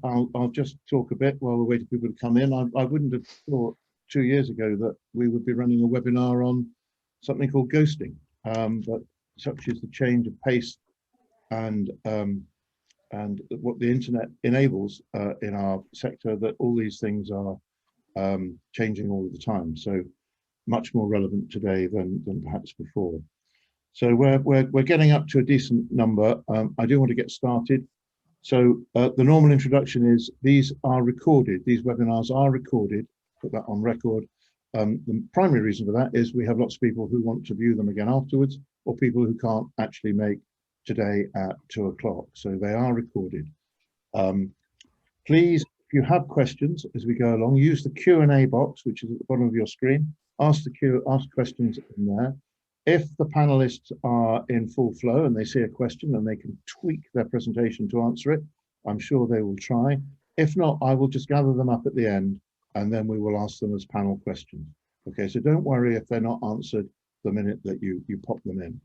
I'll just talk a bit while we're waiting for people to come in. I wouldn't have thought 2 years ago that we would be running a webinar on something called ghosting, but such is the change of pace and what the internet enables in our sector, that all these things are changing all the time. So much more relevant today than perhaps before. So we're getting up to a decent number. I do want to get started. So the normal introduction is these are recorded. These webinars are recorded. Put that on record. The primary reason for that is we have lots of people who want to view them again afterwards, or people who can't actually make today at 2 o'clock. So they are recorded. Please, if you have questions as we go along, use the Q&A box, which is at the bottom of your screen. Ask questions in there. If the panelists are in full flow and they see a question and they can tweak their presentation to answer it, I'm sure they will try. If not, I will just gather them up at the end and then we will ask them as panel questions. Okay, so don't worry if they're not answered the minute that you pop them in.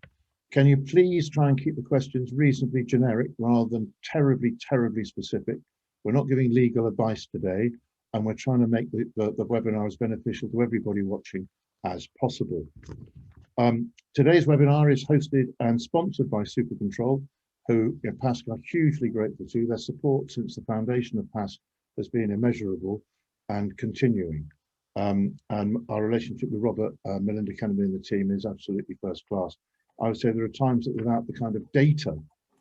Can you please try and keep the questions reasonably generic rather than terribly, terribly specific? We're not giving legal advice today, and we're trying to make the webinar as beneficial to everybody watching as possible. Today's webinar is hosted and sponsored by SuperControl, who PASC are hugely grateful to. Their support since the foundation of PASC has been immeasurable and continuing. And our relationship with Robert, Melinda Kennedy and the team is absolutely first class. I would say there are times that without the kind of data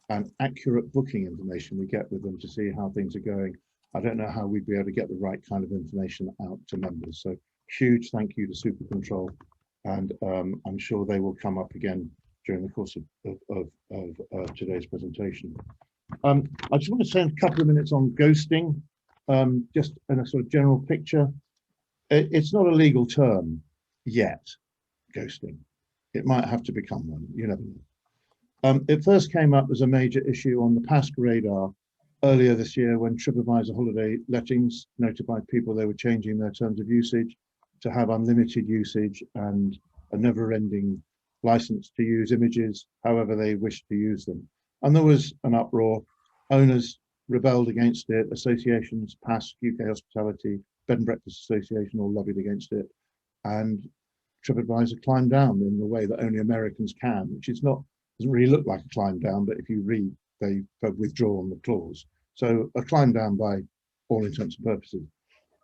and accurate booking information we get with them to see how things are going, I don't know how we'd be able to get the right kind of information out to members. So huge thank you to SuperControl, and I'm sure they will come up again during the course of today's presentation. I just want to spend a couple of minutes on ghosting, just in a sort of general picture. It's not a legal term yet, ghosting. It might have to become one, you never know. It first came up as a major issue on the PASC radar earlier this year when Tripadvisor holiday lettings notified people they were changing their terms of usage to have unlimited usage and a never-ending license to use images however they wished to use them. And there was an uproar. Owners rebelled against it. Associations, PASC, UK Hospitality, Bed and Breakfast Association all lobbied against it. And Tripadvisor climbed down in the way that only Americans can, which is not, doesn't really look like a climb down, but if you read, they have withdrawn the clause. So a climb down by all intents and purposes.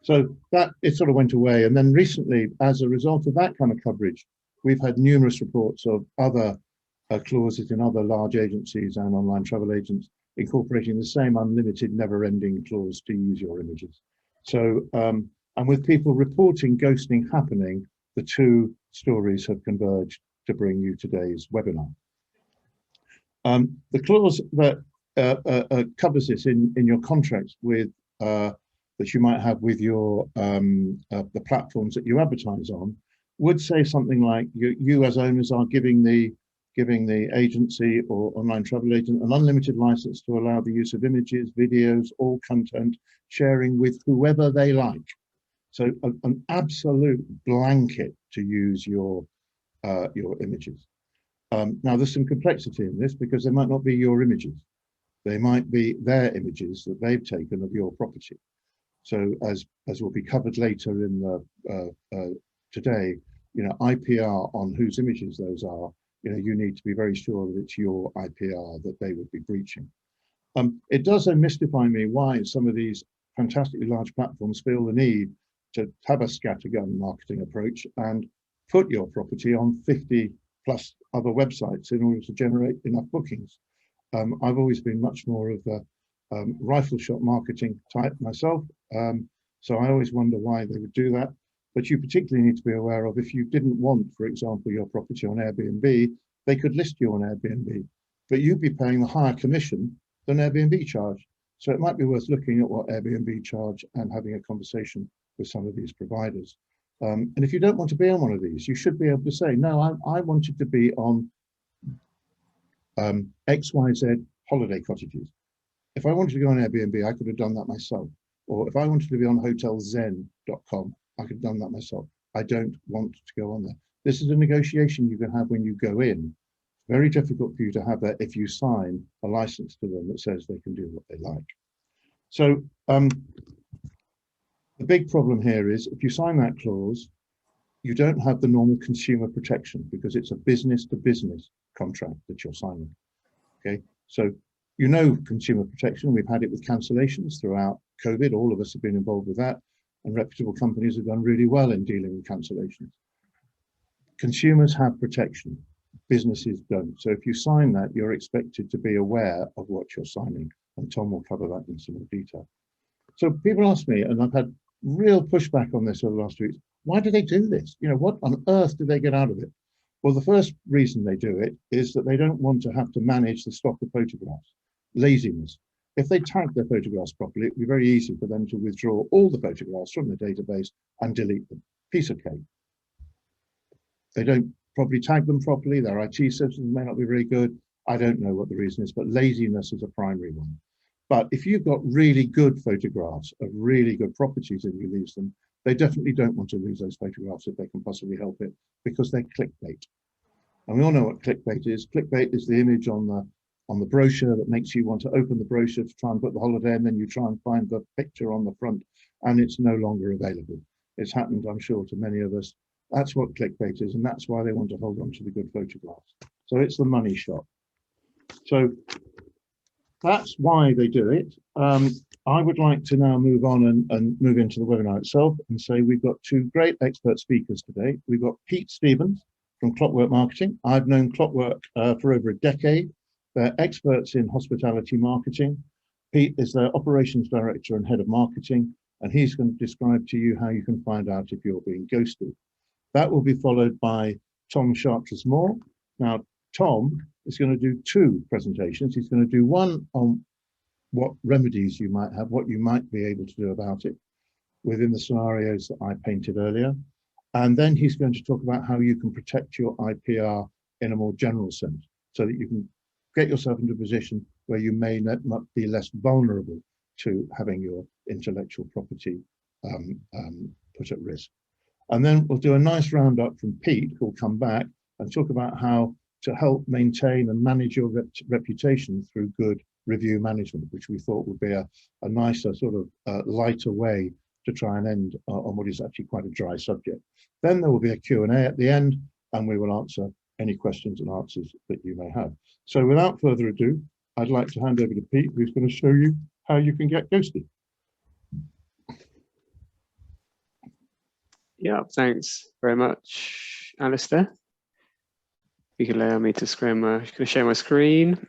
So that, it sort of went away. And then recently, as a result of that kind of coverage, we've had numerous reports of other clauses in other large agencies and online travel agents incorporating the same unlimited never-ending clause to use your images. So, and with people reporting ghosting happening, the two stories have converged to bring you today's webinar. The clause that covers this in your contracts with that you might have with your the platforms that you advertise on would say something like you as owners are giving the agency or online travel agent an unlimited license to allow the use of images, videos, all content sharing with whoever they like. So an absolute blanket to use your images. Now there's some complexity in this because they might not be your images. They might be their images that they've taken of your property. So as will be covered later in the today, IPR on whose images those are, you need to be very sure that it's your IPR that they would be breaching. It does mystify me why some of these fantastically large platforms feel the need to have a scattergun marketing approach and put your property on 50 plus other websites in order to generate enough bookings. I've always been much more of the rifle shot marketing type myself, so I always wonder why they would do that. But you particularly need to be aware of, if you didn't want, for example, your property on Airbnb, they could list you on Airbnb, but you'd be paying a higher commission than Airbnb charge. So it might be worth looking at what Airbnb charge and having a conversation with some of these providers. And if you don't want to be on one of these, you should be able to say, no, I wanted to be on XYZ holiday cottages. If I wanted to go on Airbnb, I could have done that myself. Or if I wanted to be on hotelzen.com, I could have done that myself. I don't want to go on there. This is a negotiation you can have when you go in. Very difficult for you to have that if you sign a license to them that says they can do what they like. So the big problem here is if you sign that clause, you don't have the normal consumer protection because it's a business to business contract that you're signing. Okay, so you know consumer protection. We've had it with cancellations throughout COVID. All of us have been involved with that, and reputable companies have done really well in dealing with cancellations. Consumers have protection, businesses don't. So if you sign that, you're expected to be aware of what you're signing, and Tom will cover that in some more detail. So people ask me, and I've had real pushback on this over the last 2 weeks, why do they do this? You know, what on earth do they get out of it? Well, the first reason they do it is that they don't want to have to manage the stock of photographs. Laziness. If they tag their photographs properly, it'd be very easy for them to withdraw all the photographs from the database and delete them. Piece of cake. They don't probably tag them properly. Their IT systems may not be very good. I don't know what the reason is, but laziness is a primary one. But if you've got really good photographs of really good properties and you lose them, they definitely don't want to lose those photographs if they can possibly help it, because they're clickbait. And we all know what clickbait is. Clickbait is the image on the brochure that makes you want to open the brochure to try and book the holiday, and then you try and find the picture on the front and it's no longer available. It's happened, I'm sure, to many of us. That's what clickbait is, and that's why they want to hold on to the good photographs. So it's the money shot. So that's why they do it. I would like to now move on and move into the webinar itself and say we've got two great expert speakers today. We've got Pete Stevens from Clockwork Marketing. I've known Clockwork for over a decade. They're experts in hospitality marketing. Pete is their operations director and head of marketing, and he's going to describe to you how you can find out if you're being ghosted. That will be followed by Tom Chartres-Moore. Now, Tom is going to do two presentations. He's going to do one on what remedies you might have, what you might be able to do about it within the scenarios that I painted earlier. And then he's going to talk about how you can protect your IPR in a more general sense, so that you can get yourself into a position where you may not be less vulnerable to having your intellectual property put at risk. And then we'll do a nice roundup from Pete, who'll come back and talk about how to help maintain and manage your reputation through good review management, which we thought would be a nicer sort of lighter way to try and end on what is actually quite a dry subject. Then there will be a Q&A at the end, and we will answer any questions and answers that you may have. So without further ado, I'd like to hand over to Pete, who's going to show you how you can get ghosted. Yeah, thanks very much, Alistair. If you could allow me to share my screen.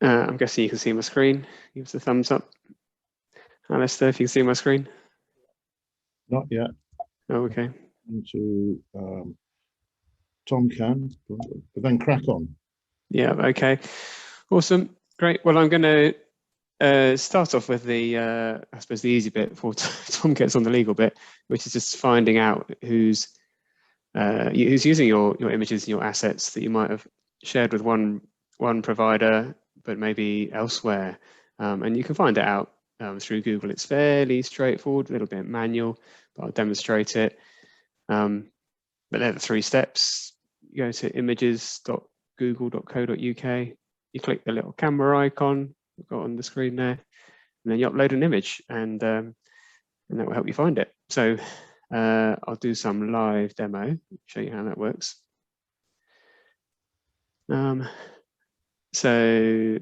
I'm guessing you can see my screen. Give us a thumbs up. Alistair, if you can see my screen. Not yet. Oh, okay. Into Tom can, but then crack on. Yeah, okay. Awesome. Great. Well, I'm going to start off with the, I suppose, the easy bit before Tom gets on the legal bit, which is just finding out who's using your images and your assets that you might have shared with one provider, but maybe elsewhere. And you can find it out through Google. It's fairly straightforward, a little bit manual, but I'll demonstrate it. But they're the 3 steps. You go to images.google.co.uk. You click the little camera icon we've got on the screen there, and then you upload an image, and that will help you find it. So I'll do some live demo, show you how that works. So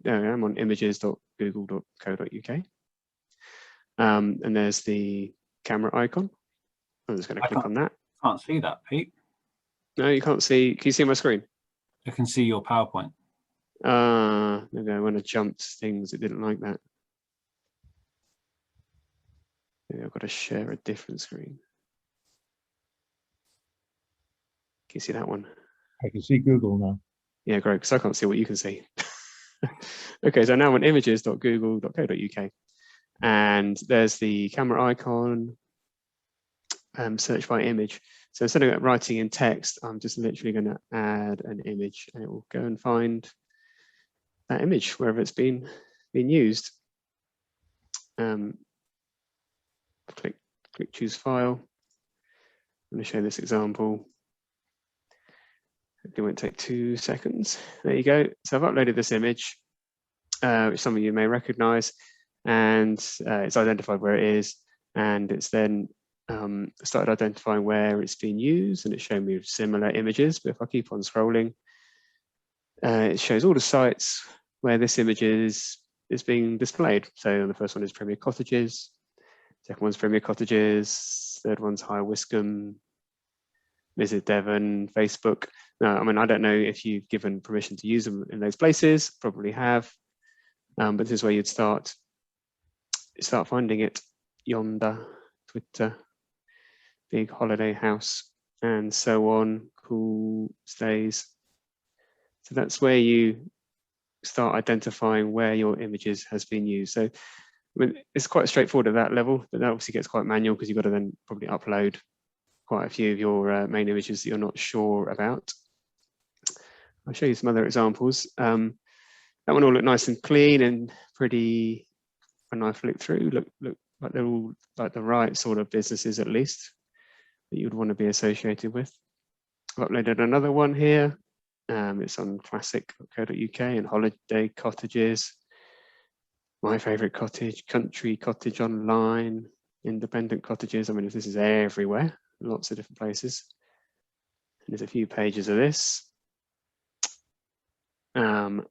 there I'm on images.google.co.uk. And there's the camera icon. I'm just going to click on that. Can't see that, Pete. No, you can't see. Can you see my screen? I can see your PowerPoint. Maybe when I jumped things, it didn't like that. Maybe I've got to share a different screen. Can you see that one? I can see Google now. Yeah, great, because I can't see what you can see. Okay, so now I'm on images.google.co.uk, and there's the camera icon, search by image. So instead of writing in text, I'm just literally going to add an image, and it will go and find that image wherever it's been used. Click choose file. I'm going to show this example. It won't take 2 seconds. There you go. So I've uploaded this image. which some of you may recognize, and it's identified where it is, and it's then started identifying where it's being used, and it's showing me similar images. But if I keep on scrolling, it shows all the sites where this image is being displayed. So the first one is Premier Cottages, second one's Premier Cottages, third one's High Wiscombe, Visit Devon, Facebook. Now, I mean, I don't know if you've given permission to use them in those places, probably have, but this is where you'd start finding it. Yonder, Twitter, Big Holiday House, and so on, Cool Stays. So that's where you start identifying where your images has been used. So I mean, it's quite straightforward at that level, but that obviously gets quite manual because you've got to then probably upload quite a few of your main images that you're not sure about. I'll show you some other examples. That one all look nice and clean and pretty, when I flick through, look like they're all like the right sort of businesses, at least, that you'd want to be associated with. I've uploaded another one here. It's on classic.co.uk and holiday cottages. My favorite cottage, country cottage online, independent cottages. I mean, this is everywhere, lots of different places. And there's a few pages of this. And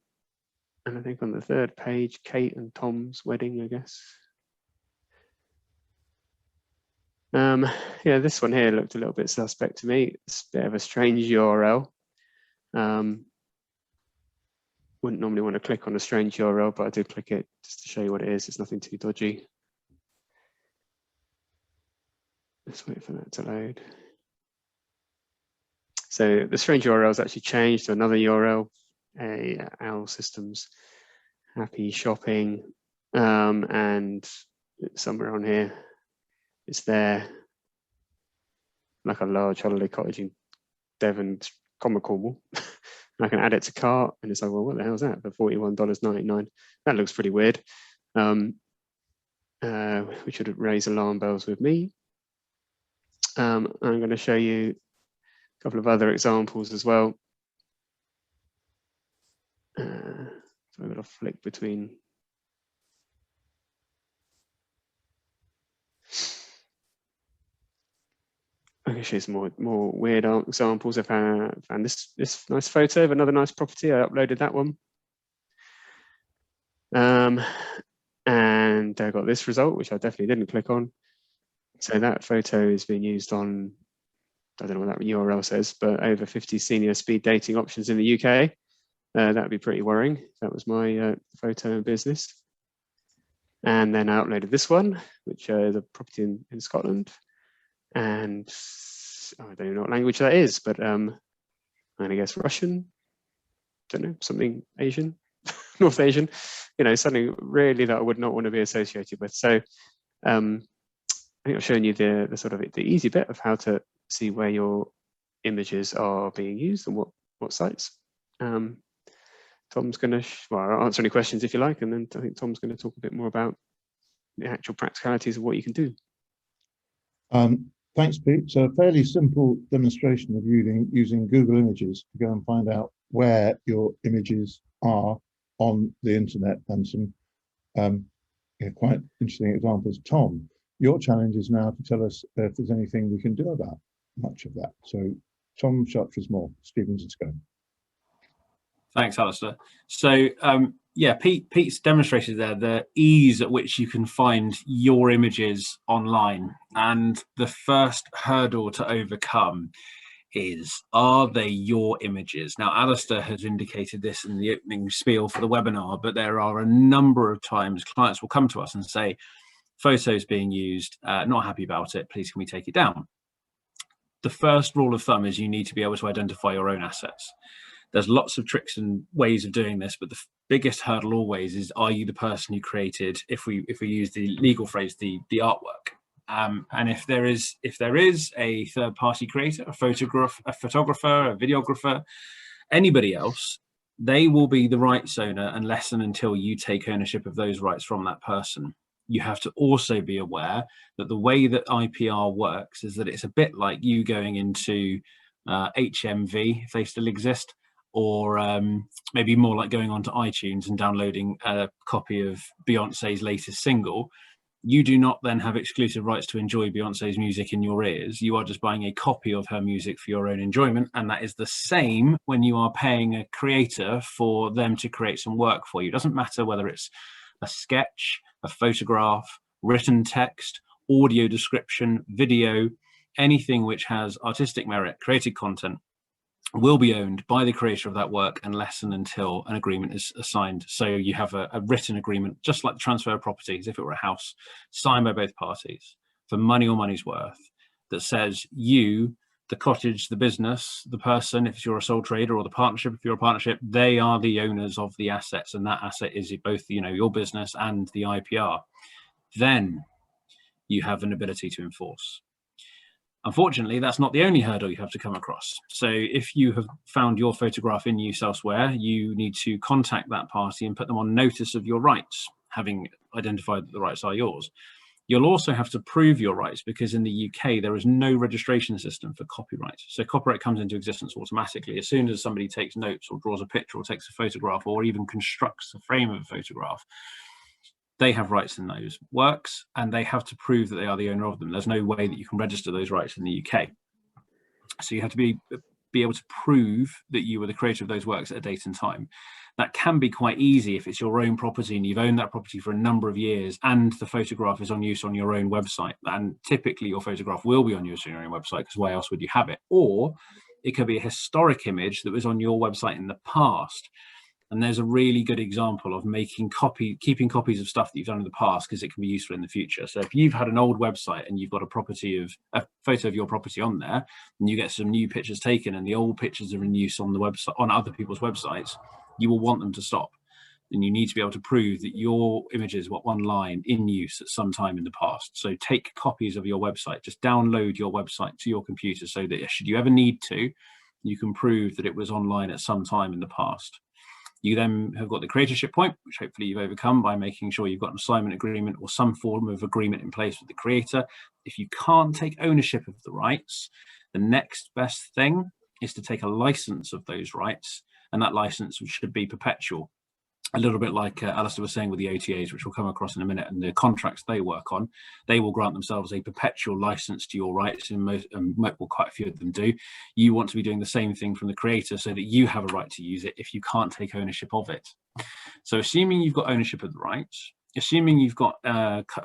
I think on the third page, Kate and Tom's wedding, I guess. Yeah, this one here looked a little bit suspect to me. It's a bit of a strange URL. Wouldn't normally want to click on a strange URL, but I did click it just to show you what it is. It's nothing too dodgy. Let's wait for that to load. So the strange URL has actually changed to another URL, Owl Systems, Happy Shopping, and somewhere on here, it's there, like a large holiday cottage in Devon, Cornwall. I can add it to cart, and it's like, well, what the hell is that for $41.99? That looks pretty weird. Which should raise alarm bells with me. I'm going to show you a couple of other examples as well. So I'm going to flick between. I can show you some more weird examples. I found this nice photo of another nice property. I uploaded that one. And I got this result, which I definitely didn't click on. So that photo is being used on, I don't know what that URL says, but over 50 senior speed dating options in the UK. That would be pretty worrying. That was my photo and business. And then I uploaded this one, which is a property in Scotland. And I don't even know what language that is, but I'm going to guess Russian, don't know, something Asian, North Asian, you know, something really that I would not want to be associated with. So I think I've shown you the sort of the easy bit of how to see where your images are being used and what sites. Tom's going to, well, I'll answer any questions if you like, and then I think Tom's going to talk a bit more about the actual practicalities of what you can do. Thanks, Pete. So a fairly simple demonstration of using Google Images to go and find out where your images are on the internet, and some quite interesting examples. Tom, your challenge is now to tell us if there's anything we can do about much of that. So Tom Sharpsmore, Stevens and Scone. Thanks, Alistair. So yeah, Pete's demonstrated there the ease at which you can find your images online. And the first hurdle to overcome is, are they your images? Now, Alistair has indicated this in the opening spiel for the webinar, but there are a number of times clients will come to us and say, photos being used, not happy about it, please can we take it down? The first rule of thumb is you need to be able to identify your own assets. There's lots of tricks and ways of doing this, but the biggest hurdle always is, are you the person who created, if we use the legal phrase, the artwork? And if there is a third-party creator, a photographer, a videographer, anybody else, they will be the rights owner unless and until you take ownership of those rights from that person. You have to also be aware that the way that IPR works is that it's a bit like you going into HMV, if they still exist, or maybe more like going onto iTunes and downloading a copy of Beyonce's latest single, you do not then have exclusive rights to enjoy Beyonce's music in your ears. You are just buying a copy of her music for your own enjoyment. And that is the same when you are paying a creator for them to create some work for you. It doesn't matter whether it's a sketch, a photograph, written text, audio description, video, anything which has artistic merit, created content, will be owned by the creator of that work unless and until an agreement is signed. So you have a written agreement, just like the transfer of property, as if it were a house, signed by both parties for money or money's worth, that says you, the cottage, the business, the person, if you're a sole trader, or the partnership, if you're a partnership, they are the owners of the assets, and that asset is both, you know, your business and the IPR. Then you have an ability to enforce. Unfortunately, that's not the only hurdle you have to come across. So if you have found your photograph in use elsewhere, you need to contact that party and put them on notice of your rights, having identified that the rights are yours. You'll also have to prove your rights, because in the UK, there is no registration system for copyright. So copyright comes into existence automatically. As soon as somebody takes notes or draws a picture or takes a photograph or even constructs a frame of a photograph, they have rights in those works, and they have to prove that they are the owner of them. There's no way that you can register those rights in the UK. So you have to be able to prove that you were the creator of those works at a date and time. That can be quite easy if it's your own property and you've owned that property for a number of years and the photograph is on use on your own website. And typically your photograph will be on use on your own website, because why else would you have it? Or it could be a historic image that was on your website in the past. And there's a really good example of keeping copies of stuff that you've done in the past, because it can be useful in the future. So if you've had an old website and you've got a photo of your property on there, and you get some new pictures taken and the old pictures are in use on the website, on other people's websites, you will want them to stop. And you need to be able to prove that your images were online in use at some time in the past. So take copies of your website, just download your website to your computer, so that should you ever need to, you can prove that it was online at some time in the past. You then have got the creatorship point, which hopefully you've overcome by making sure you've got an assignment agreement or some form of agreement in place with the creator. If you can't take ownership of the rights, the next best thing is to take a license of those rights, and that license should be perpetual. A little bit like Alistair was saying with the OTAs, which we'll come across in a minute, and the contracts they work on, they will grant themselves a perpetual license to your rights, and quite a few of them do. You want to be doing the same thing from the creator so that you have a right to use it if you can't take ownership of it. So assuming you've got ownership of the rights, assuming you've got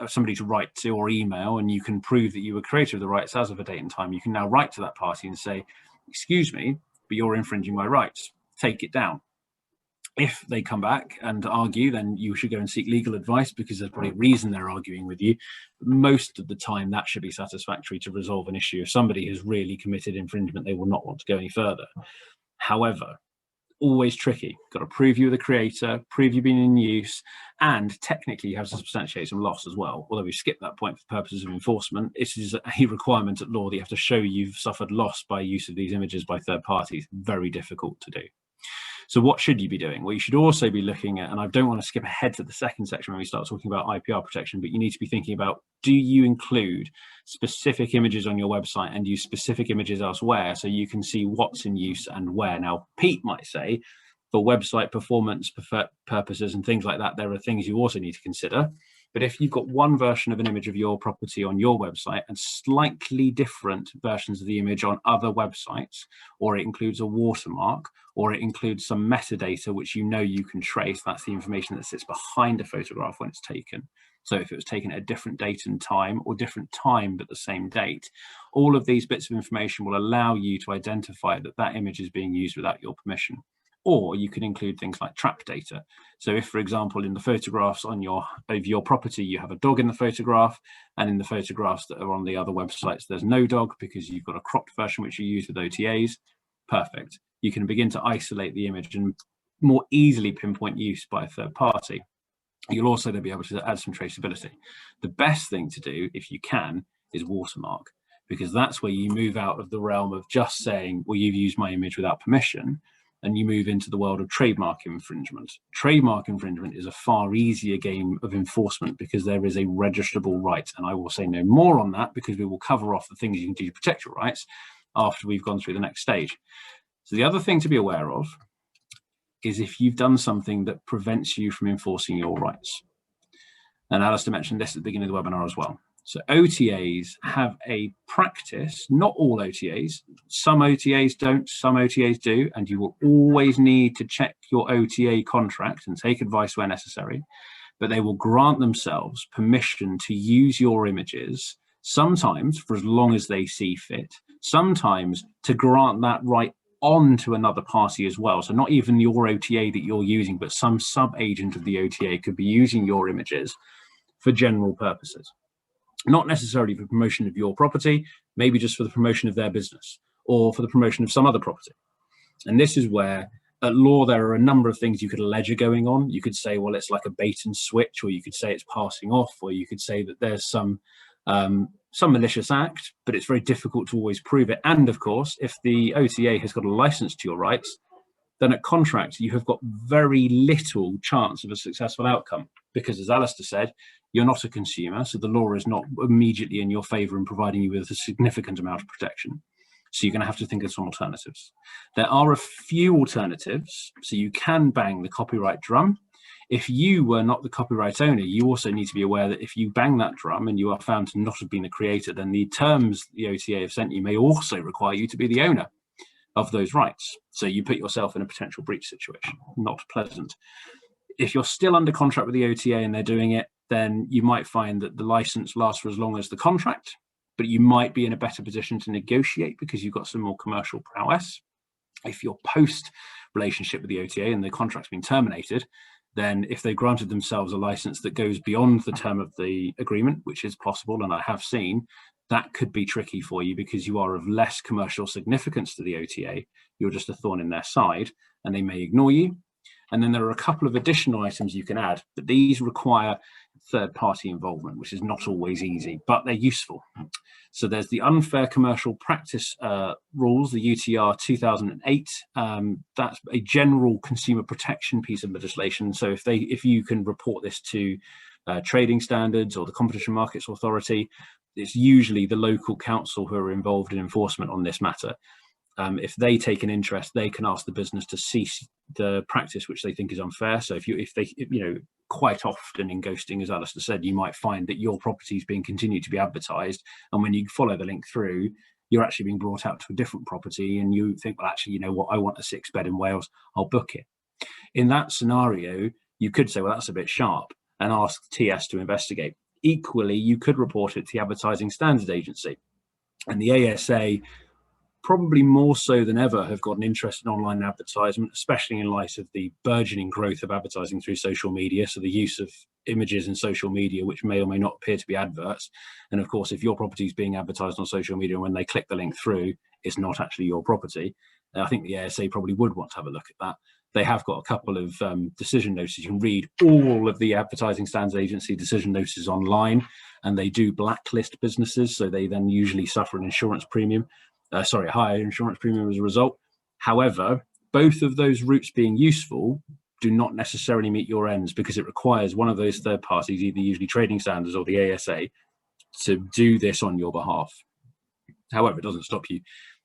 somebody to write to or email, and you can prove that you were creator of the rights as of a date and time, you can now write to that party and say, excuse me, but you're infringing my rights, take it down. If they come back and argue, then you should go and seek legal advice, because there's probably a reason they're arguing with you. Most of the time, that should be satisfactory to resolve an issue. If somebody has really committed infringement, they will not want to go any further. However, always tricky. Got to prove you're the creator, prove you've been in use, and technically you have to substantiate some loss as well. Although we've skipped that point for purposes of enforcement, it is a requirement at law that you have to show you've suffered loss by use of these images by third parties. Very difficult to do. So what should you be doing? Well, you should also be looking at, and I don't want to skip ahead to the second section when we start talking about IPR protection, but you need to be thinking about, do you include specific images on your website and use specific images elsewhere so you can see what's in use and where? Now, Pete might say, for website performance purposes and things like that, there are things you also need to consider. But if you've got one version of an image of your property on your website and slightly different versions of the image on other websites, or it includes a watermark, or it includes some metadata which you know you can trace, that's the information that sits behind a photograph when it's taken. So if it was taken at a different date and time, or different time but the same date, all of these bits of information will allow you to identify that that image is being used without your permission. Or you can include things like trap data. So if, for example, in the photographs of your property, you have a dog in the photograph, and in the photographs that are on the other websites, there's no dog because you've got a cropped version which you use with OTAs, perfect. You can begin to isolate the image and more easily pinpoint use by a third party. You'll also then be able to add some traceability. The best thing to do, if you can, is watermark, because that's where you move out of the realm of just saying, well, you've used my image without permission, and you move into the world of trademark infringement. Trademark infringement is a far easier game of enforcement because there is a registrable right. And I will say no more on that, because we will cover off the things you can do to protect your rights after we've gone through the next stage. So the other thing to be aware of is if you've done something that prevents you from enforcing your rights. And Alistair mentioned this at the beginning of the webinar as well. So OTAs have a practice, not all OTAs, some OTAs don't, some OTAs do, and you will always need to check your OTA contract and take advice where necessary, but they will grant themselves permission to use your images, sometimes for as long as they see fit, sometimes to grant that right on to another party as well. So not even your OTA that you're using, but some sub-agent of the OTA could be using your images for general purposes. Not necessarily for promotion of your property, maybe just for the promotion of their business or for the promotion of some other property. And this is where at law, there are a number of things you could allege are going on. You could say, well, it's like a bait and switch, or you could say it's passing off, or you could say that there's some malicious act, but it's very difficult to always prove it. And of course, if the OTA has got a license to your rights, then at contract, you have got very little chance of a successful outcome, because as Alistair said, you're not a consumer, so the law is not immediately in your favor in providing you with a significant amount of protection. So you're going to have to think of some alternatives. There are a few alternatives, so you can bang the copyright drum. If you were not the copyright owner, you also need to be aware that if you bang that drum and you are found to not have been the creator, then the terms the OTA have sent you may also require you to be the owner of those rights. So you put yourself in a potential breach situation, not pleasant. If you're still under contract with the OTA and they're doing it, then you might find that the license lasts for as long as the contract, but you might be in a better position to negotiate because you've got some more commercial prowess. If you're post relationship with the OTA and the contract's been terminated, then if they granted themselves a license that goes beyond the term of the agreement, which is possible, and I have seen, that could be tricky for you because you are of less commercial significance to the OTA. You're just a thorn in their side and they may ignore you. And then there are a couple of additional items you can add, but these require third-party involvement, which is not always easy, but they're useful. So there's the unfair commercial practice rules, the UTR 2008. That's a general consumer protection piece of legislation. So if you can report this to trading standards or the Competition Markets Authority, it's usually the local council who are involved in enforcement on this matter. If they take an interest, they can ask the business to cease the practice which they think is unfair. So if they quite often in ghosting, as Alistair said, you might find that your property is being continued to be advertised, and when you follow the link through, you're actually being brought out to a different property, and you think, well, actually, you know what, I want a 6-bed in Wales, I'll book it. In that scenario, you could say, well, that's a bit sharp, and ask TS to investigate. Equally, you could report it to the Advertising Standards Agency, and the ASA, probably more so than ever, have got an interest in online advertisement, especially in light of the burgeoning growth of advertising through social media. So the use of images in social media, which may or may not appear to be adverts. And of course, if your property is being advertised on social media, and when they click the link through, it's not actually your property, I think the ASA probably would want to have a look at that. They have got a couple of decision notices. You can read all of the Advertising Standards Agency decision notices online, and they do blacklist businesses. So they then usually suffer an insurance premium. Higher insurance premium as a result. However, both of those routes being useful do not necessarily meet your ends, because it requires one of those third parties, either usually trading standards or the ASA, to do this on your behalf. However, it doesn't stop you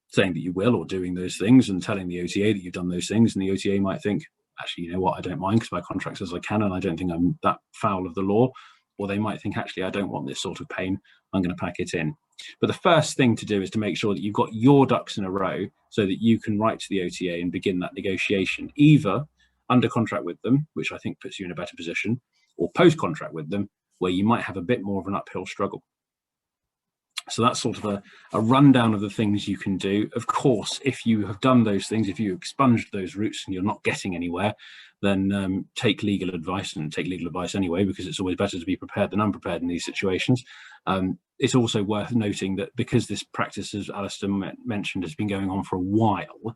saying that you will, or doing those things and telling the OTA that you've done those things, and the OTA might think, actually, you know what, I don't mind because my contract says I can, and I don't think I'm that foul of the law. Or they might think, actually, I don't want this sort of pain, I'm going to pack it in. But the first thing to do is to make sure that you've got your ducks in a row so that you can write to the OTA and begin that negotiation, either under contract with them, which I think puts you in a better position, or post-contract with them, where you might have a bit more of an uphill struggle. So that's sort of a rundown of the things you can do. Of course, if you have done those things, if you expunged those routes and you're not getting anywhere, then take legal advice, and take legal advice anyway, because it's always better to be prepared than unprepared in these situations. It's also worth noting that because this practice, as Alistair mentioned, has been going on for a while,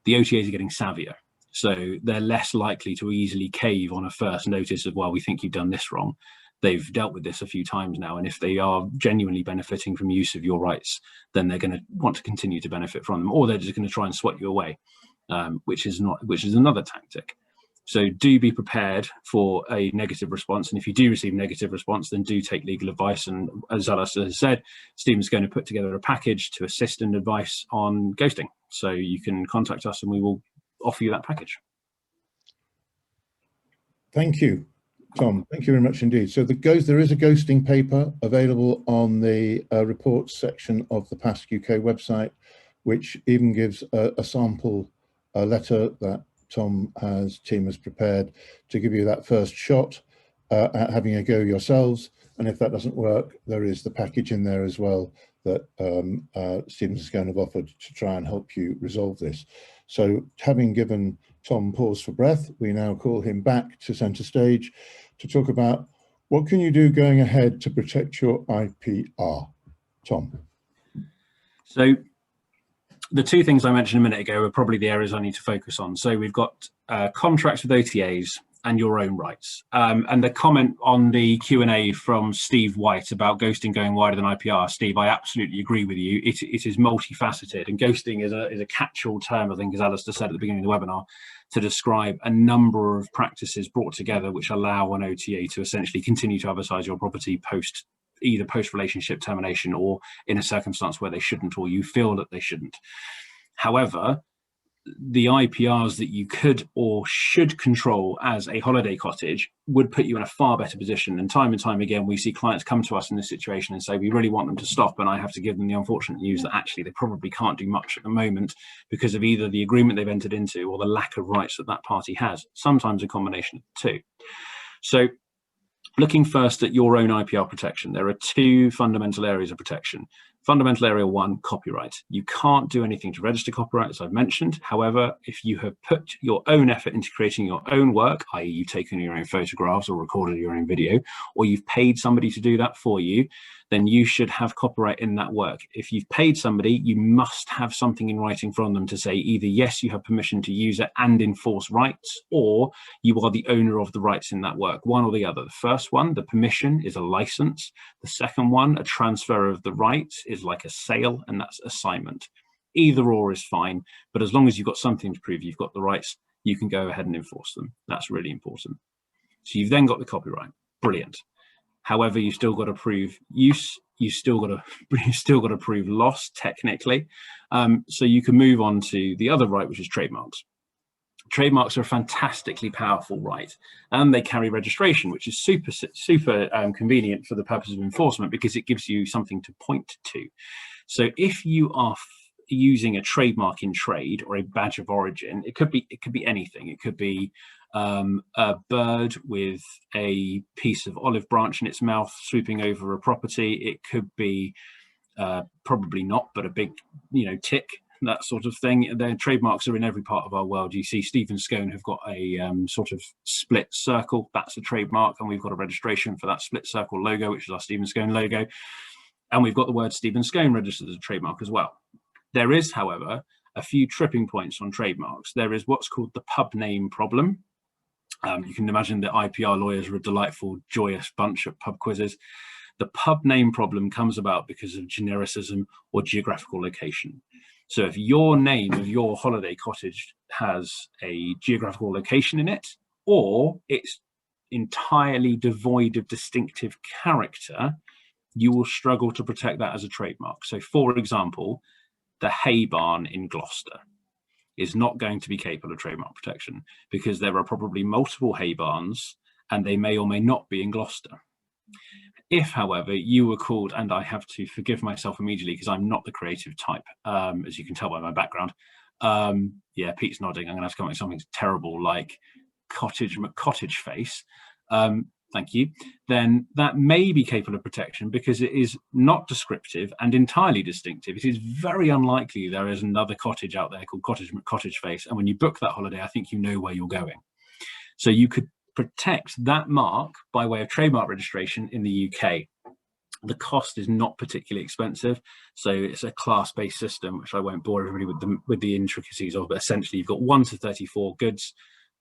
the OTAs are getting savvier. So they're less likely to easily cave on a first notice of, well, we think you've done this wrong. They've dealt with this a few times now, and if they are genuinely benefiting from use of your rights, then they're going to want to continue to benefit from them, or they're just going to try and swat you away, which is another tactic. So do be prepared for a negative response, and if you do receive negative response, then do take legal advice. And as Alistair has said, Stephen's going to put together a package to assist and advice on ghosting. So you can contact us, and we will offer you that package. Thank you, Tom. Thank you very much indeed. So there is a ghosting paper available on the reports section of the PASC UK website, which even gives a sample letter that Tom team has prepared to give you that first shot at having a go yourselves. And if that doesn't work, there is the package in there as well that Stephen Scone have offered to try and help you resolve this. So having given Tom pause for breath, we now call him back to centre stage to talk about what can you do going ahead to protect your IPR. Tom. So the two things I mentioned a minute ago are probably the areas I need to focus on. So we've got contracts with OTAs and your own rights. And the comment on the Q&A from Steve White about ghosting going wider than IPR, Steve, I absolutely agree with you. It is multifaceted, and ghosting is a catch-all term, I think, as Alistair said at the beginning of the webinar, to describe a number of practices brought together which allow an OTA to essentially continue to advertise your property either post-relationship termination or in a circumstance where they shouldn't, or you feel that they shouldn't. However, the IPRs that you could or should control as a holiday cottage would put you in a far better position. And time again, we see clients come to us in this situation and say, we really want them to stop. And I have to give them the unfortunate news that actually they probably can't do much at the moment because of either the agreement they've entered into or the lack of rights that party has, sometimes a combination of the two. So looking first at your own IPR protection, there are two fundamental areas of protection. Fundamental area one, copyright. You can't do anything to register copyright, as I've mentioned. However, if you have put your own effort into creating your own work, i.e. you've taken your own photographs or recorded your own video, or you've paid somebody to do that for you, then you should have copyright in that work. If you've paid somebody, you must have something in writing from them to say either yes, you have permission to use it and enforce rights, or you are the owner of the rights in that work, one or the other. The first one, the permission, is a license. The second one, a transfer of the rights, is like a sale, and that's assignment. Either or is fine, but as long as you've got something to prove you've got the rights, you can go ahead and enforce them. That's really important. So you've then got the copyright. Brilliant. However, you've still got to prove use. You've still got to prove loss technically. So you can move on to the other right, which is trademarks. Trademarks are a fantastically powerful right, and they carry registration, which is super convenient for the purpose of enforcement because it gives you something to point to. So if you are using a trademark in trade or a badge of origin, it could be anything. It could be a bird with a piece of olive branch in its mouth swooping over a property. It could be probably not, but a big, tick, that sort of thing. Their trademarks are in every part of our world. You see Stephen Scone have got a sort of split circle. That's a trademark, and we've got a registration for that split circle logo, which is our Stephen Scone logo. And we've got the word Stephen Scone registered as a trademark as well. There is, however, a few tripping points on trademarks. There is what's called the pub name problem. You can imagine that IPR lawyers are a delightful, joyous bunch at pub quizzes. The pub name problem comes about because of genericism or geographical location. So if your name of your holiday cottage has a geographical location in it, or it's entirely devoid of distinctive character, you will struggle to protect that as a trademark. So for example, the hay barn in Gloucester is not going to be capable of trademark protection because there are probably multiple hay barns and they may or may not be in Gloucester. If, however, you were called, and I have to forgive myself immediately because I'm not the creative type, as you can tell by my background. Yeah, Pete's nodding. I'm going to have to come up with something terrible like cottage face. Thank you. Then that may be capable of protection because it is not descriptive and entirely distinctive. It is very unlikely there is another cottage out there called cottage face. And when you book that holiday, I think you know where you're going. So you could protect that mark by way of trademark registration in the UK. The cost is not particularly expensive. So it's a class-based system, which I won't bore everybody with the intricacies of, but essentially you've got 1 to 34 goods,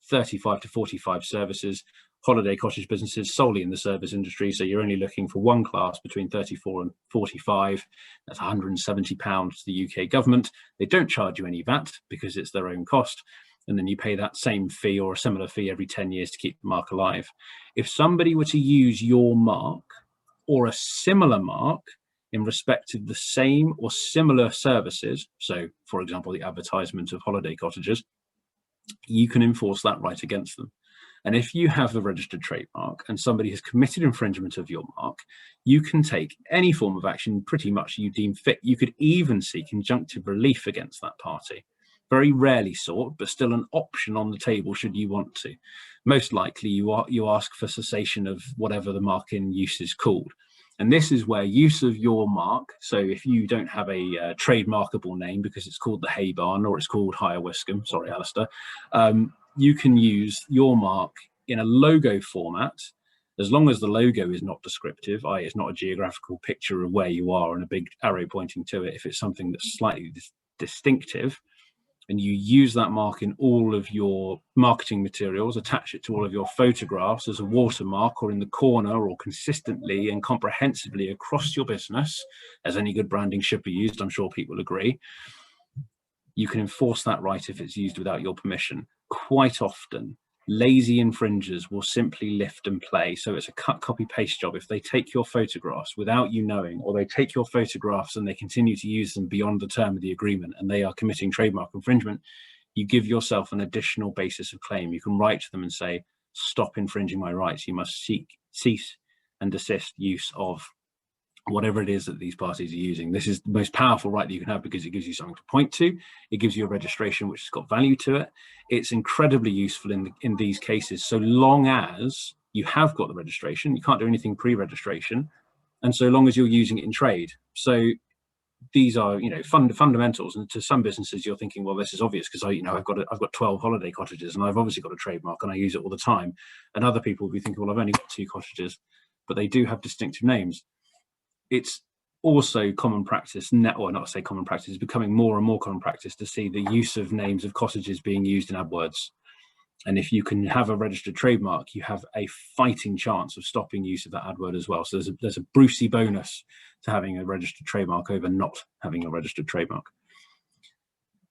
35 to 45 services, holiday cottage businesses solely in the service industry. So you're only looking for one class between 34 and 45. That's £170 to the UK government. They don't charge you any VAT because it's their own cost. And then you pay that same fee or a similar fee every 10 years to keep the mark alive. If somebody were to use your mark or a similar mark in respect of the same or similar services, so for example, the advertisement of holiday cottages, you can enforce that right against them. And if you have the registered trademark and somebody has committed infringement of your mark, you can take any form of action pretty much you deem fit. You could even seek injunctive relief against that party. Very rarely sought, but still an option on the table should you want to. Most likely you ask for cessation of whatever the mark in use is called. And this is where use of your mark, so if you don't have a trademarkable name because it's called the Hay Barn or it's called Higher Wiscombe, sorry, Alistair, you can use your mark in a logo format, as long as the logo is not descriptive, i.e. it's not a geographical picture of where you are and a big arrow pointing to it. If it's something that's slightly distinctive, and you use that mark in all of your marketing materials, attach it to all of your photographs as a watermark or in the corner or consistently and comprehensively across your business, as any good branding should be used, I'm sure people agree, you can enforce that right if it's used without your permission. Quite often, lazy infringers will simply lift and play. So it's a cut, copy, paste job. If they take your photographs without you knowing, or they take your photographs and they continue to use them beyond the term of the agreement and they are committing trademark infringement, you give yourself an additional basis of claim. You can write to them and say, stop infringing my rights. You must cease and desist use of whatever it is that these parties are using. This is the most powerful right that you can have because it gives you something to point to. It gives you a registration which has got value to it. It's incredibly useful in these cases, so long as you have got the registration. You can't do anything pre-registration, and so long as you're using it in trade. So these are, you know, fundamentals. And to some businesses, you're thinking, well, this is obvious because I've got 12 holiday cottages and I've obviously got a trademark and I use it all the time. And other people will be thinking, well, I've only got 2 cottages, but they do have distinctive names. It's also common practice, or not say common practice, it's becoming more and more common practice to see the use of names of cottages being used in AdWords. And if you can have a registered trademark, you have a fighting chance of stopping use of that AdWord as well. So there's a Brucey bonus to having a registered trademark over not having a registered trademark.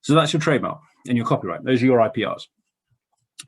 So that's your trademark and your copyright. Those are your IPRs.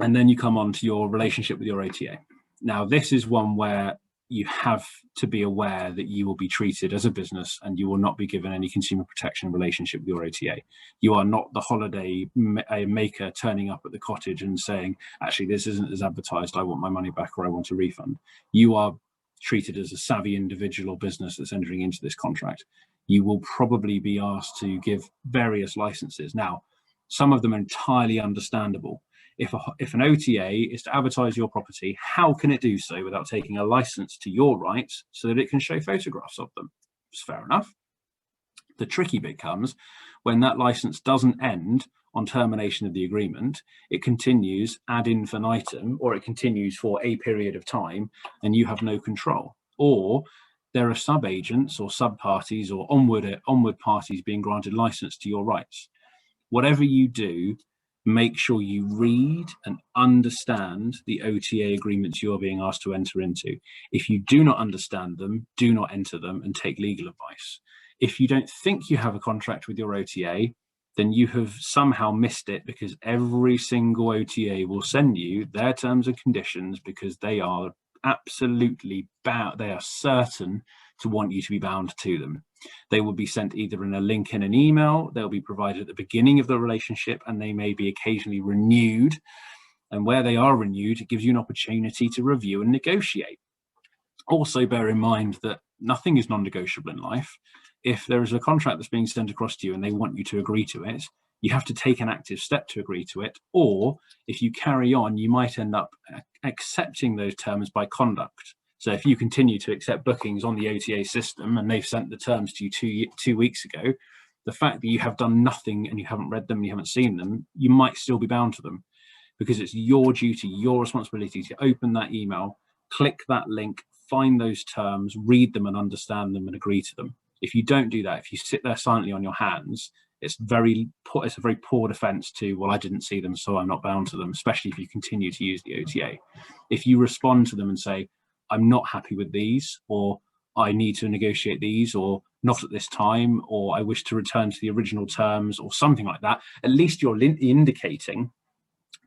And then you come on to your relationship with your OTA. Now, this is one where you have to be aware that you will be treated as a business and you will not be given any consumer protection relationship with your OTA. You are not the holiday maker turning up at the cottage and saying, actually, this isn't as advertised, I want my money back or I want a refund. You are treated as a savvy individual or business that's entering into this contract. You will probably be asked to give various licenses. Now, some of them are entirely understandable. If an OTA is to advertise your property, how can it do so without taking a license to your rights so that it can show photographs of them? It's fair enough. The tricky bit comes when that license doesn't end on termination of the agreement. It continues ad infinitum, or it continues for a period of time and you have no control. Or there are sub-agents or sub-parties or onward parties being granted license to your rights. Whatever you do, make sure you read and understand the OTA agreements you're being asked to enter into. If you do not understand them, do not enter them and take legal advice. If you don't think you have a contract with your OTA, then you have somehow missed it, because every single OTA will send you their terms and conditions because they are absolutely bound, they are certain to want you to be bound to them. They will be sent either in a link in an email, they'll be provided at the beginning of the relationship, and they may be occasionally renewed. And where they are renewed, it gives you an opportunity to review and negotiate. Also bear in mind that nothing is non-negotiable in life. If there is a contract that's being sent across to you and they want you to agree to it, you have to take an active step to agree to it. Or if you carry on, you might end up accepting those terms by conduct. So if you continue to accept bookings on the OTA system and they've sent the terms to you two weeks ago, the fact that you have done nothing and you haven't read them and you haven't seen them, you might still be bound to them, because it's your duty, your responsibility to open that email, click that link, find those terms, read them and understand them and agree to them. If you don't do that, if you sit there silently on your hands, it's a very poor defense to, well, I didn't see them, so I'm not bound to them, especially if you continue to use the OTA. If you respond to them and say, I'm not happy with these, or I need to negotiate these, or not at this time, or I wish to return to the original terms, or something like that, at least you're indicating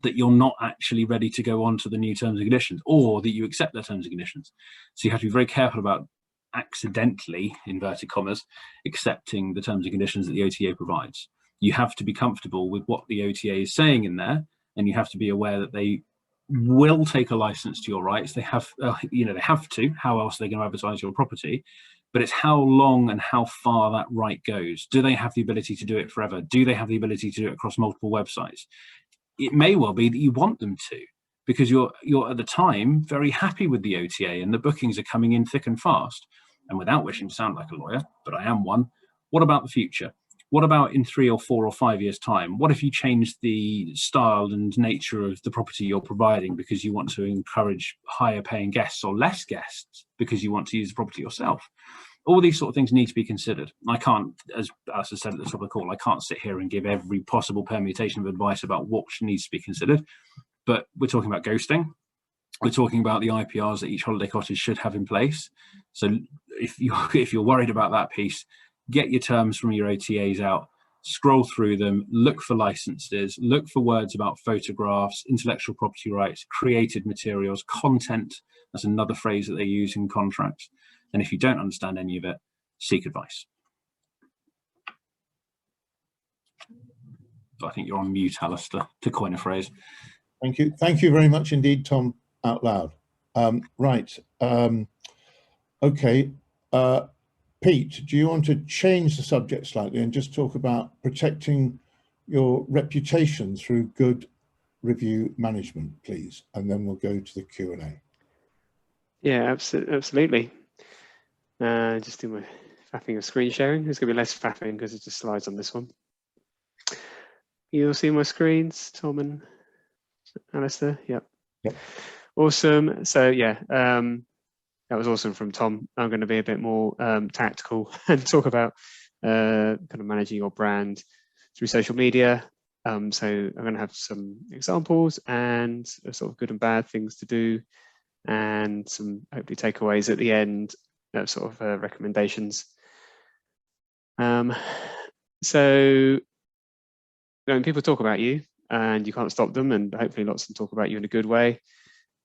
that you're not actually ready to go on to the new terms and conditions, or that you accept their terms and conditions. So you have to be very careful about accidentally, inverted commas, accepting the terms and conditions that the OTA provides. You have to be comfortable with what the OTA is saying in there, and you have to be aware that they will take a license to your rights. They have, they have to. How else are they going to advertise your property? But it's how long and how far that right goes. Do they have the ability to do it forever? Do they have the ability to do it across multiple websites? It may well be that you want them to, because you're at the time very happy with the OTA and the bookings are coming in thick and fast. And without wishing to sound like a lawyer, but I am one, what about the future? What about in 3 or 4 or 5 years' time? What if you change the style and nature of the property you're providing because you want to encourage higher paying guests or less guests because you want to use the property yourself? All these sort of things need to be considered. I can't, as Alistair said at the top of the call, I can't sit here and give every possible permutation of advice about what needs to be considered, but we're talking about ghosting. We're talking about the IPRs that each holiday cottage should have in place. So if you're worried about that piece, get your terms from your OTAs out, scroll through them, look for licenses, look for words about photographs, intellectual property rights, created materials, content. That's another phrase that they use in contracts. And if you don't understand any of it, seek advice. So I think you're on mute, Alistair, to coin a phrase. Thank you. Thank you very much indeed, Tom, out loud. Right. Okay. Pete, do you want to change the subject slightly and just talk about protecting your reputation through good review management, please? And then we'll go to the Q&A. Yeah, absolutely. Just do my faffing of screen sharing. There's going to be less faffing because it just slides on this one. You'll see my screens, Tom and Alistair. Yep. Awesome. So yeah, that was awesome from Tom. I'm going to be a bit more tactical and talk about kind of managing your brand through social media. So I'm going to have some examples and sort of good and bad things to do, and some hopefully takeaways at the end, sort of recommendations. So when people talk about you and you can't stop them, and hopefully lots of them talk about you in a good way.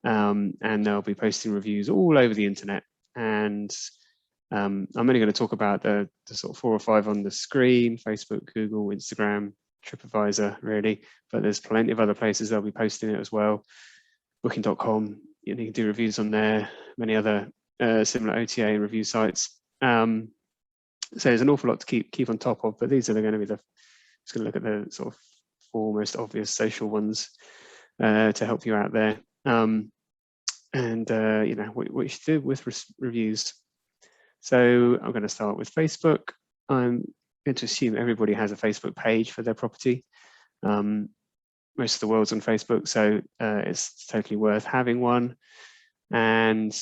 And they'll be posting reviews all over the internet. And I'm only going to talk about the sort of 4 or 5 on the screen: Facebook, Google, Instagram, Tripadvisor, really. But there's plenty of other places they'll be posting it as well. Booking.com, you can do reviews on there. Many other similar OTA review sites. So there's an awful lot to keep on top of. But these are going to be just going to look at the sort of 4 most obvious social ones to help you out there. You know what you should do with reviews. So I'm going to start with Facebook. I'm going to assume everybody has a Facebook page for their property. Most of the world's on Facebook, so it's totally worth having one. And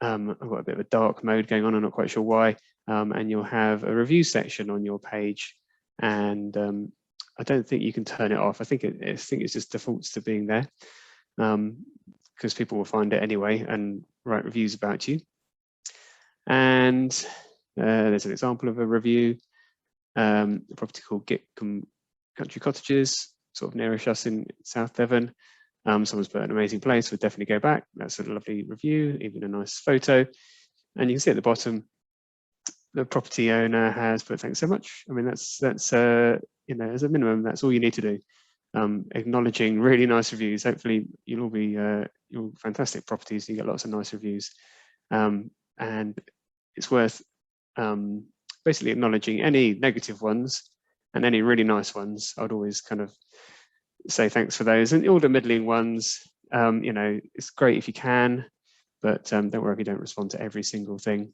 I've got a bit of a dark mode going on. I'm not quite sure why. And you'll have a review section on your page, and I don't think you can turn it off. I think it's just defaults to being there. Because people will find it anyway and write reviews about you. And there's an example of a review, a property called Country Cottages, sort of nearish us in South Devon. Someone's put an amazing place, would definitely go back. That's a lovely review, even a nice photo. And you can see at the bottom, the property owner has put thanks so much. I mean, that's you know, as a minimum, that's all you need to do. Acknowledging really nice reviews. Hopefully you'll all be you're fantastic properties. You get lots of nice reviews, and it's worth basically acknowledging any negative ones and any really nice ones. I'd always kind of say thanks for those, and all the middling ones. You know, it's great if you can, but don't worry if you don't respond to every single thing.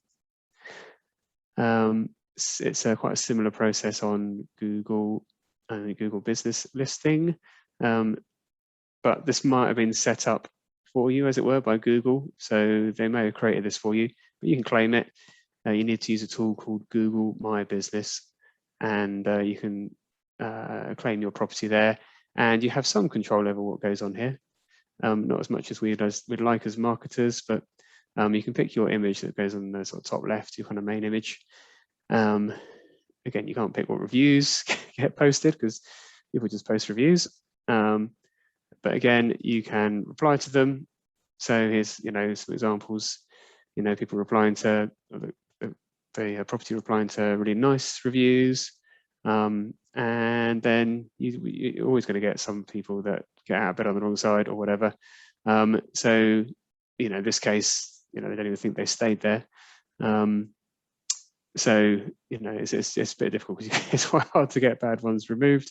It's quite a similar process on Google. Google Business Listing, but this might have been set up for you, as it were, by Google, so they may have created this for you, but you can claim it. You need to use a tool called Google My Business, and you can claim your property there, and you have some control over what goes on here. Not as much as we'd like as marketers, but you can pick your image that goes on the sort of top left, your kind of main image. Again, you can't pick what reviews get posted because people just post reviews. But again, you can reply to them. So here's, you know, some examples. You know, people replying to the property, replying to really nice reviews. And then you're always going to get some people that get out a bit on the wrong side or whatever. So, you know, this case, you know, they don't even think they stayed there. So, you know, it's a bit difficult because it's quite hard to get bad ones removed,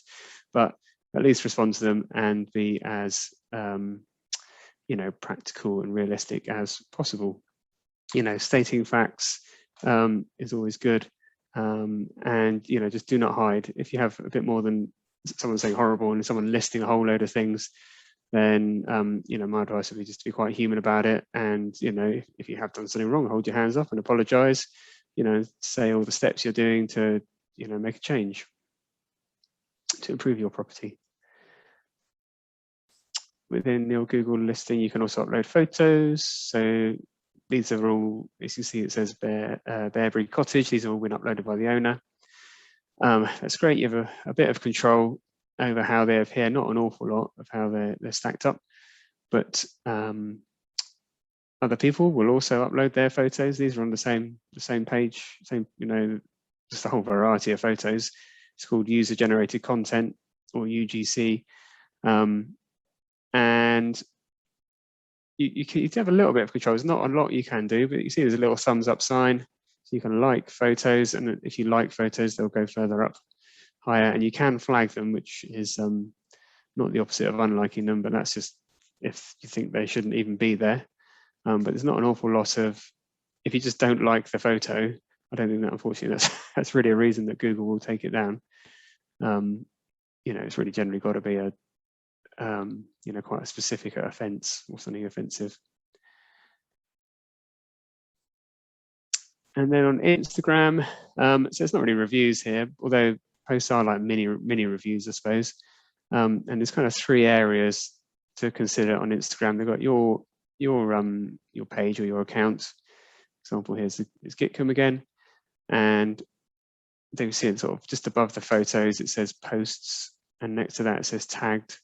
but at least respond to them and be as, you know, practical and realistic as possible. You know, stating facts is always good. And, you know, just do not hide. If you have a bit more than someone saying horrible and someone listing a whole load of things, then, you know, my advice would be just to be quite human about it. And, you know, if you have done something wrong, hold your hands up and apologize, you know, say all the steps you're doing to, you know, make a change to improve your property. Within your Google listing, you can also upload photos. So these are all, as you see, it says Bearbury Cottage. These have all been uploaded by the owner. That's great. You have a bit of control over how they appear, not an awful lot of how they're stacked up, but other people will also upload their photos. These are on the same page, same, you know, just a whole variety of photos. It's called user generated content, or UGC. And you can have a little bit of control. There's not a lot you can do, but you see there's a little thumbs up sign. So you can like photos, and if you like photos, they'll go further up higher, and you can flag them, which is not the opposite of unliking them, but that's just if you think they shouldn't even be there. But there's not an awful lot of, if you just don't like the photo, I don't think that, unfortunately, that's really a reason that Google will take it down. You know, it's really generally got to be a, you know, quite a specific offence or something offensive. And then on Instagram, so it's not really reviews here, although posts are like mini reviews, I suppose. And there's kind of 3 areas to consider on Instagram. They've got your page or your account. Example here is Gitcom again, and they see it sort of just above the photos. It says posts, and next to that it says tagged.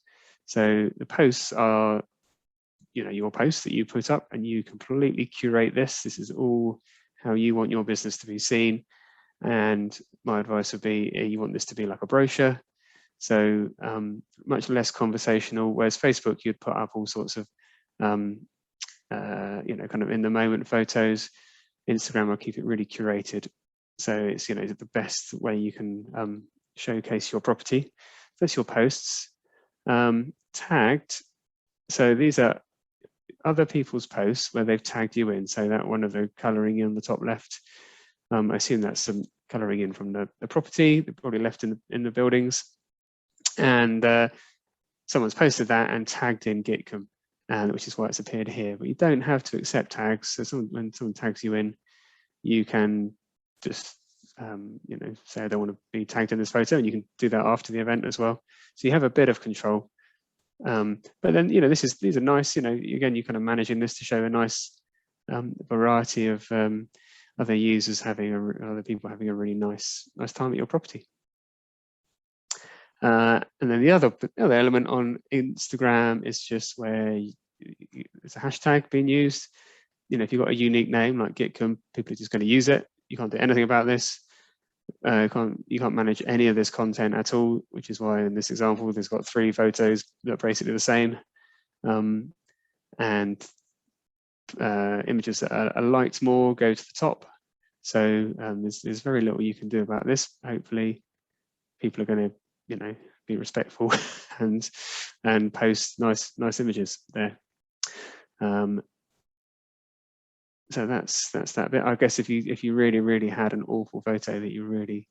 So the posts are, you know, your posts that you put up, and you completely curate this. This is all how you want your business to be seen. And my advice would be, you want this to be like a brochure. So much less conversational, whereas Facebook, you'd put up all sorts of, you know, kind of in the moment photos. Instagram will keep it really curated. So it's, you know, the best way you can showcase your property. That's your posts. Tagged. So these are other people's posts where they've tagged you in. So that one of the colouring in the top left, I assume that's some colouring in from the property, they're probably left in the buildings. And someone's posted that and tagged in Gitcom, which is why it's appeared here. But you don't have to accept tags. So when someone tags you in, you can just you know, say I don't want to be tagged in this photo, and you can do that after the event as well. So you have a bit of control. But then, you know, these are nice, you know, again, you're kind of managing this to show a nice variety of other users other people having a really nice time at your property. And then the other element on Instagram is just where it's a hashtag being used. You know, if you've got a unique name like Gitcom, people are just going to use it. You can't do anything about this. You can't manage any of this content at all, which is why in this example there's got 3 photos that are basically the same, and images that are liked more go to the top. So there's very little you can do about this. Hopefully people are going to, you know, be respectful and post nice images there. So that's that bit. I guess if you really had an awful photo that you really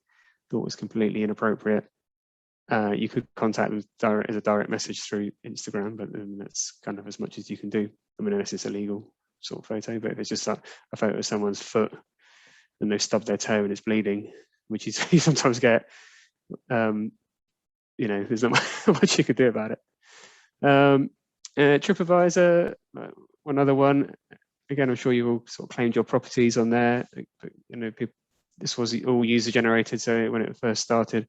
thought was completely inappropriate, you could contact them as a direct message through Instagram, but that's kind of as much as you can do. I mean, unless it's a legal sort of photo, but if it's just a photo of someone's foot and they've stubbed their toe and it's bleeding, which you sometimes get, you know, there's not much you could do about it. Tripadvisor, one other one. Again, I'm sure you've all sort of claimed your properties on there. But, you know, this was all user generated. So when it first started,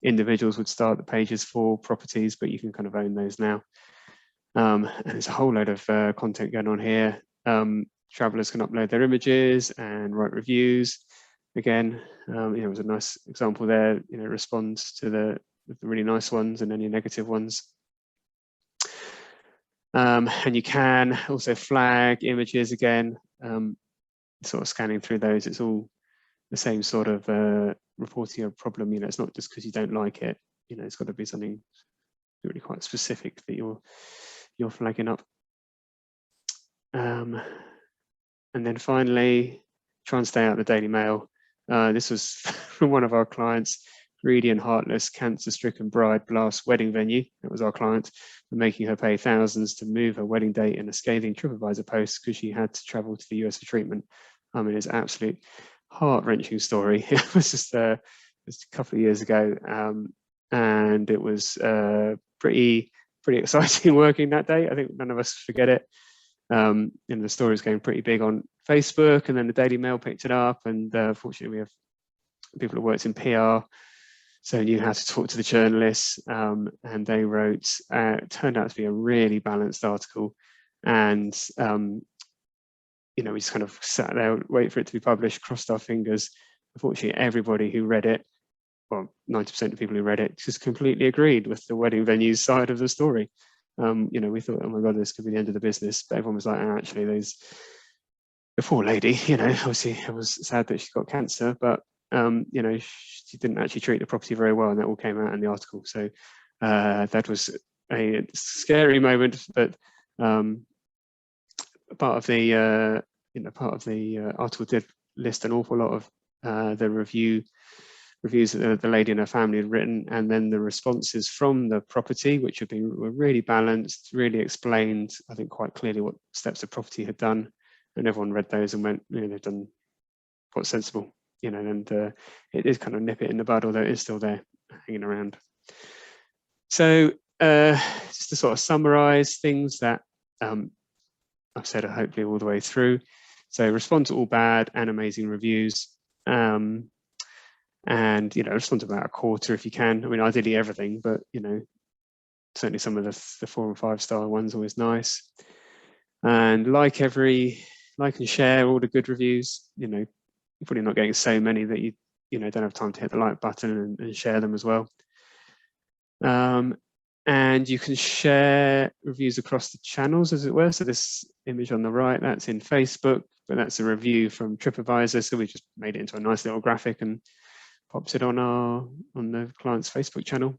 individuals would start the pages for properties, but you can kind of own those now. And there's a whole load of content going on here. Travelers can upload their images and write reviews. Again, you know, it was a nice example there. You know, responds to the really nice ones and any negative ones. And you can also flag images again, sort of scanning through those. It's all the same sort of reporting a problem. You know, it's not just because you don't like it. You know, it's got to be something really quite specific that you're flagging up. And then finally, try and stay out of the Daily Mail. This was from one of our clients. Greedy and heartless, cancer-stricken bride blasts wedding venue. That was our client, for making her pay thousands to move her wedding date in a scathing Tripadvisor post because she had to travel to the US for treatment. I mean, it's an absolute heart-wrenching story. It was just a couple of years ago, and it was pretty exciting working that day. I think none of us forget it. And the story was going pretty big on Facebook, and then the Daily Mail picked it up. And fortunately, we have people who worked in PR, so knew how to talk to the journalists, and they wrote, it turned out to be a really balanced article. And, you know, we just kind of sat there, wait for it to be published, crossed our fingers. Unfortunately, everybody who read it, well, 90% of people who read it just completely agreed with the wedding venue side of the story. You know, we thought, oh my God, this could be the end of the business. But everyone was like, oh, actually, the poor lady, you know, obviously it was sad that she got cancer, but you know, she didn't actually treat the property very well, and that all came out in the article. So that was a scary moment, but part of the article did list an awful lot of the reviews that the lady and her family had written, and then the responses from the property, which were really balanced, really explained, I think, quite clearly what steps the property had done, and everyone read those and went, you know, they've done what's sensible. You know, and it is kind of nip it in the bud, although it is still there hanging around. So just to sort of summarize things that I've said hopefully all the way through. So respond to all bad and amazing reviews. And, you know, respond to about a quarter if you can. I mean, ideally everything, but, you know, certainly some of the 4 and 5 star ones always nice. And like and share all the good reviews. You know, you're probably not getting so many that you don't have time to hit the like button and share them as well. And you can share reviews across the channels, as it were. So this image on the right, that's in Facebook, but that's a review from Tripadvisor. So we just made it into a nice little graphic and pops it on the client's Facebook channel.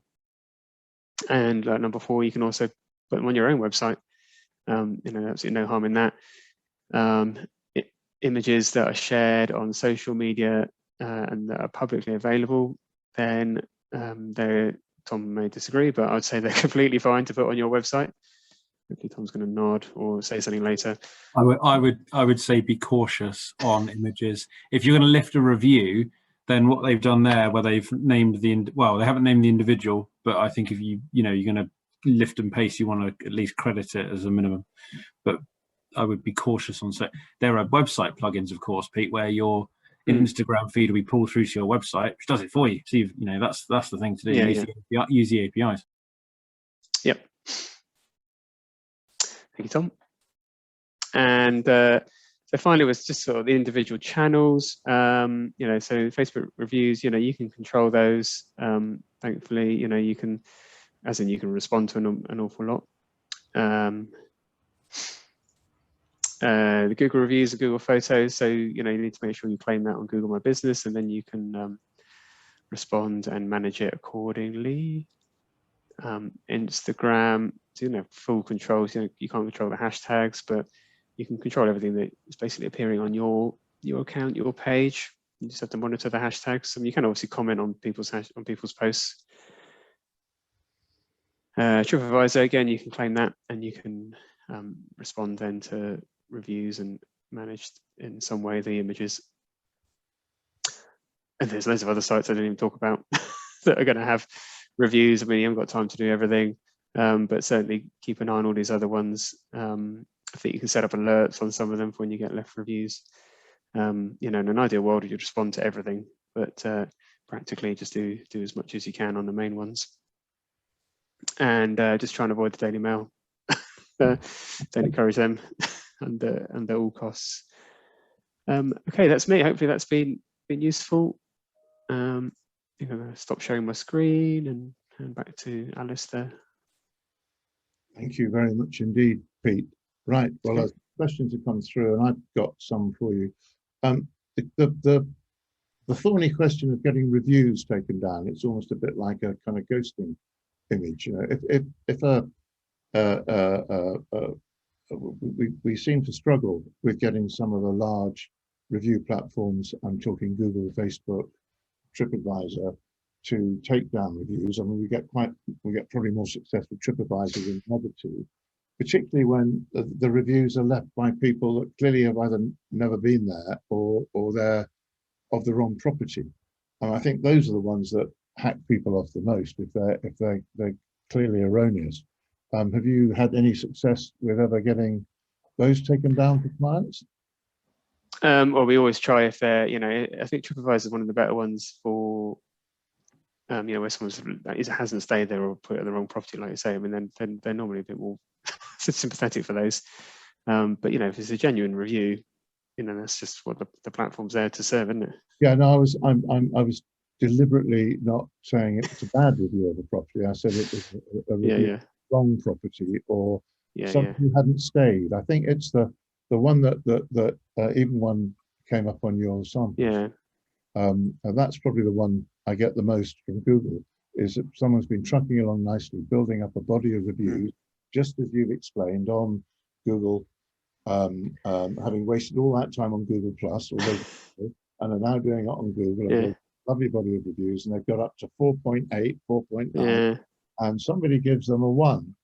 And number 4, you can also put them on your own website. You know, absolutely no harm in that. Images that are shared on social media and that are publicly available, then Tom may disagree, but I'd say they're completely fine to put on your website. Hopefully Tom's going to nod or say something later. I would say be cautious on images. If you're going to lift a review, then what they've done there, where they've named they haven't named the individual, but I think if you're going to lift and paste, you want to at least credit it as a minimum. But I would be cautious on there are website plugins, of course, Pete, where your Instagram feed will be pulled through to your website, which does it for you. So you know that's the thing to do. Yeah, use the APIs. Yep. Thank you, Tom. And so finally was just sort of the individual channels. You know, so Facebook reviews, you know, you can control those. Thankfully, you know, you can respond to an awful lot. The Google reviews, the Google Photos. So, you know, you need to make sure you claim that on Google My Business, and then you can respond and manage it accordingly. Instagram, you know, full controls. You know, you can't control the hashtags, but you can control everything that is basically appearing on your account, your page. You just have to monitor the hashtags. I mean, you can obviously comment on people's posts. Tripadvisor, again, you can claim that, and you can respond then to reviews and manage in some way the images. And there's loads of other sites I didn't even talk about that are going to have reviews. I mean, you haven't got time to do everything, but certainly keep an eye on all these other ones. I think you can set up alerts on some of them for when you get left reviews. You know, in an ideal world, you'd respond to everything, but practically just do as much as you can on the main ones. And just try and avoid the Daily Mail. Don't encourage them under all costs. Okay, that's me. Hopefully that's been useful. I'm going to stop sharing my screen and hand back to Alistair. Thank you very much indeed, Pete. Right, well, Okay. as questions have come through, and I've got some for you. The thorny question of getting reviews taken down, it's almost a bit like a kind of ghosting image. You know, if we seem to struggle with getting some of the large review platforms, I'm talking Google, Facebook, Tripadvisor, to take down reviews. I mean, we get probably more success with Tripadvisor than the other two, particularly when the reviews are left by people that clearly have either never been there or they're of the wrong property. And I think those are the ones that hack people off the most if they're clearly erroneous. Have you had any success with ever getting those taken down for clients? Well, we always try if they're, I think Tripadvisor is one of the better ones for, where someone hasn't stayed there or put it on the wrong property, like you say. I mean, then they're normally a bit more sympathetic for those. But if it's a genuine review, that's just what the platform's there to serve, isn't it? Yeah, no, I was deliberately not saying it was a bad review of a property. I said it was a review of the wrong property or something who hadn't stayed. I think it's the one that even one came up on your sample. Yeah. And that's probably the one I get the most from Google, is that someone's been trucking along nicely, building up a body of reviews, just as you've explained, on Google, having wasted all that time on Google Plus, and are now doing it on Google. Yeah. Lovely body of reviews, and they've got up to 4.8, 4.9, Yeah. and somebody gives them a 1,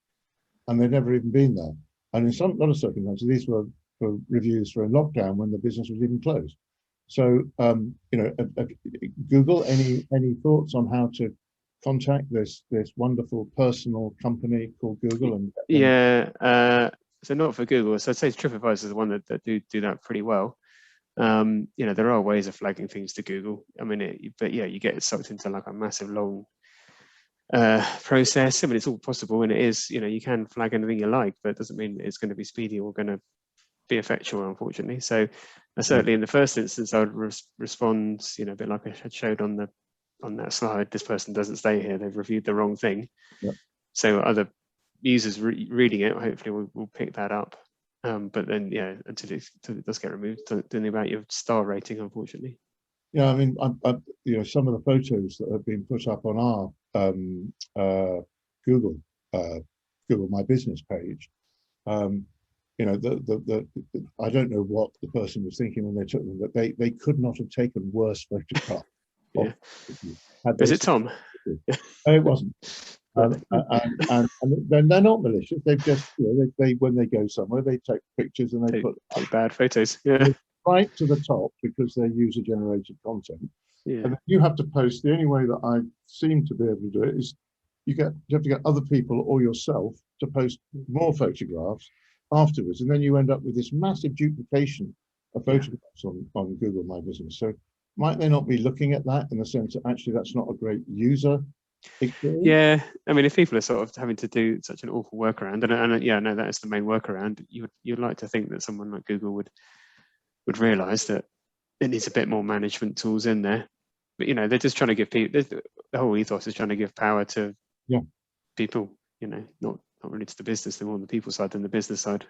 and they've never even been there. And in some lot of circumstances, these were for reviews for a lockdown when the business was even closed. So, Google, any thoughts on how to contact this wonderful personal company called Google? And so not for Google. So I'd say Tripadvisor is the one that do that pretty well. There are ways of flagging things to Google. I mean, but you get sucked into like a massive long process. I mean, it's all possible, and it is. You can flag anything you like, but it doesn't mean it's going to be speedy or going to be effectual, unfortunately. So certainly in the first instance, I would respond, a bit like I had showed on that slide. This person doesn't stay here. They've reviewed the wrong thing. Yep. So other users reading it, hopefully will pick that up. But then, until it does get removed, don't know about your star rating, unfortunately. Yeah, I mean, some of the photos that have been put up on our Google My Business page, I don't know what the person was thinking when they took them, but they could not have taken worse photographs. Yeah. Is it Tom? No, it wasn't. And then they're not malicious. They've just, they when they go somewhere, they take pictures and they put bad photos. Yeah. Right to the top because they're user-generated content. Yeah. And you have to post. The only way that I seem to be able to do it is you have to get other people or yourself to post more photographs afterwards, and then you end up with this massive duplication of photographs on Google My Business. So might they not be looking at that in the sense that actually that's not a great user experience? Yeah, I mean, if people are sort of having to do such an awful workaround, and that is the main workaround, you'd like to think that someone like Google would realise that it needs a bit more management tools in there. But they're just trying to give people, the whole ethos is trying to give power to people. Not really to the business. They're more on the people side than the business side.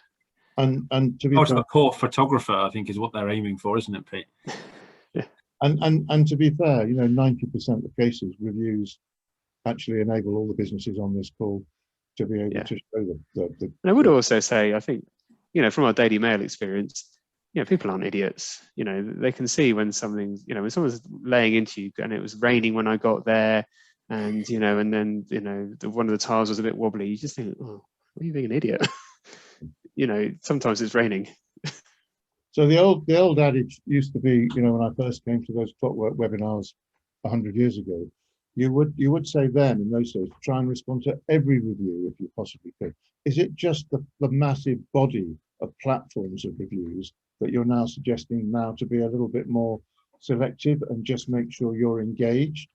And to be fair, the core photographer, I think, is what they're aiming for, isn't it, Pete? Yeah. And to be fair, 90% of cases, reviews actually enable all the businesses on this call to be able to show them. And I would also say, I think, from our Daily Mail experience, people aren't idiots. They can see when something's, when someone's laying into you and it was raining when I got there, and and then one of the tiles was a bit wobbly. You just think, oh, are you being an idiot? Sometimes it's raining. So the old adage used to be, when I first came to those clockwork webinars 100 years ago, you would say then in those days, try and respond to every review if you possibly could. Is it just the massive body of platforms of reviews that you're now suggesting now to be a little bit more selective and just make sure you're engaged?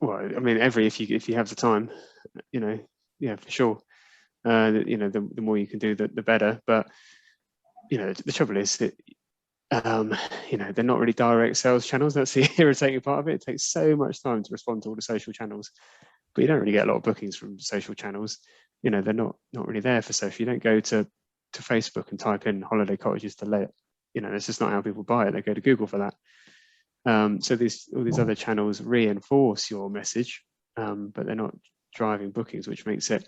Well, I mean, if you have the time, for sure. The more you can do, the better. But the trouble is that they're not really direct sales channels. That's the irritating part of it. It takes so much time to respond to all the social channels, but you don't really get a lot of bookings from social channels. you know, they're not really there for social. You don't go to Facebook and type in holiday cottages to let, you know, that's just not how people buy it. They go to Google for that. So all these other channels reinforce your message, but they're not driving bookings, which makes it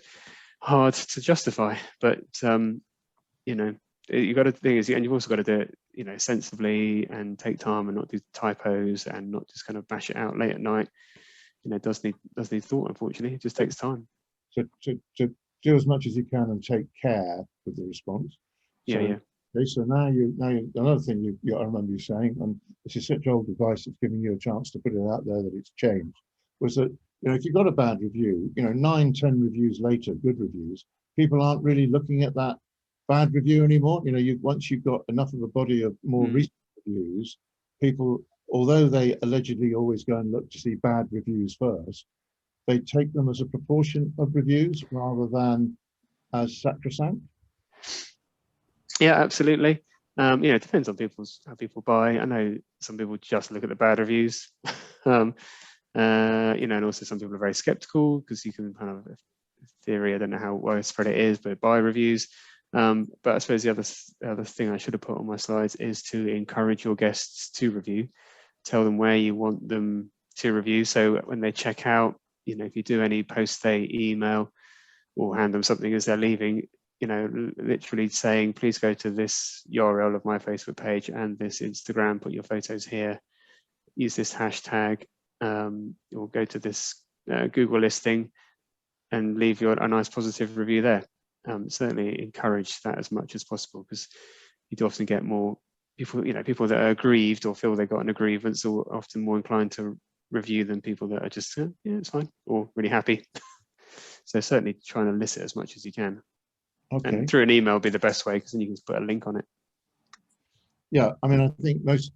hard to justify. But you know, you got to think is, and you've also got to do it, you know, sensibly and take time and not do typos and not just kind of bash it out late at night. You know, it does need thought. Unfortunately, it just takes time. To do as much as you can and take care with the response. So, Yeah. Okay, so now another thing I remember you saying, and this is such old advice, it's giving you a chance to put it out there that it's changed, was that, you know, if you got a bad review, you know, 9-10 reviews later, good reviews, people aren't really looking at that bad review anymore. You know, once you've got enough of a body of more recent reviews, people, although they allegedly always go and look to see bad reviews first, they take them as a proportion of reviews rather than as sacrosanct. Yeah, absolutely. You know, it depends on how people buy. I know some people just look at the bad reviews, you know, and also some people are very skeptical because you can kind of, in theory, I don't know how widespread it is, but buy reviews. But I suppose the other thing I should have put on my slides is to encourage your guests to review. Tell them where you want them to review. So when they check out, you know, if you do any post-stay email or hand them something as they're leaving, you know, literally saying, please go to this URL of my Facebook page and this Instagram, put your photos here, use this hashtag, or go to this Google listing and leave a nice positive review there. Certainly encourage that as much as possible, because you do often get more people, you know, people that are aggrieved or feel they've got an grievance are often more inclined to review than people that are just, yeah, it's fine, or really happy. So certainly try and elicit as much as you can. Okay. And through an email would be the best way, because then you can just put a link on it. Yeah, I mean, I think most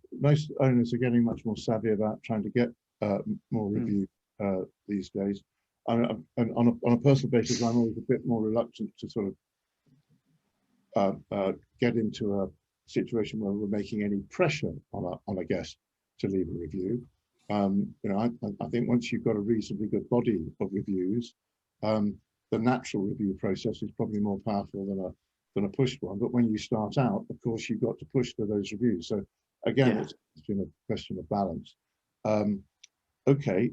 owners are getting much more savvy about trying to get more review these days. And on a personal basis, I'm always a bit more reluctant to sort of get into a situation where we're making any pressure on a guest to leave a review. You know, I think once you've got a reasonably good body of reviews, the natural review process is probably more powerful than a pushed one. But when you start out, of course, you've got to push for those reviews. So again, it's been a question of balance. Okay.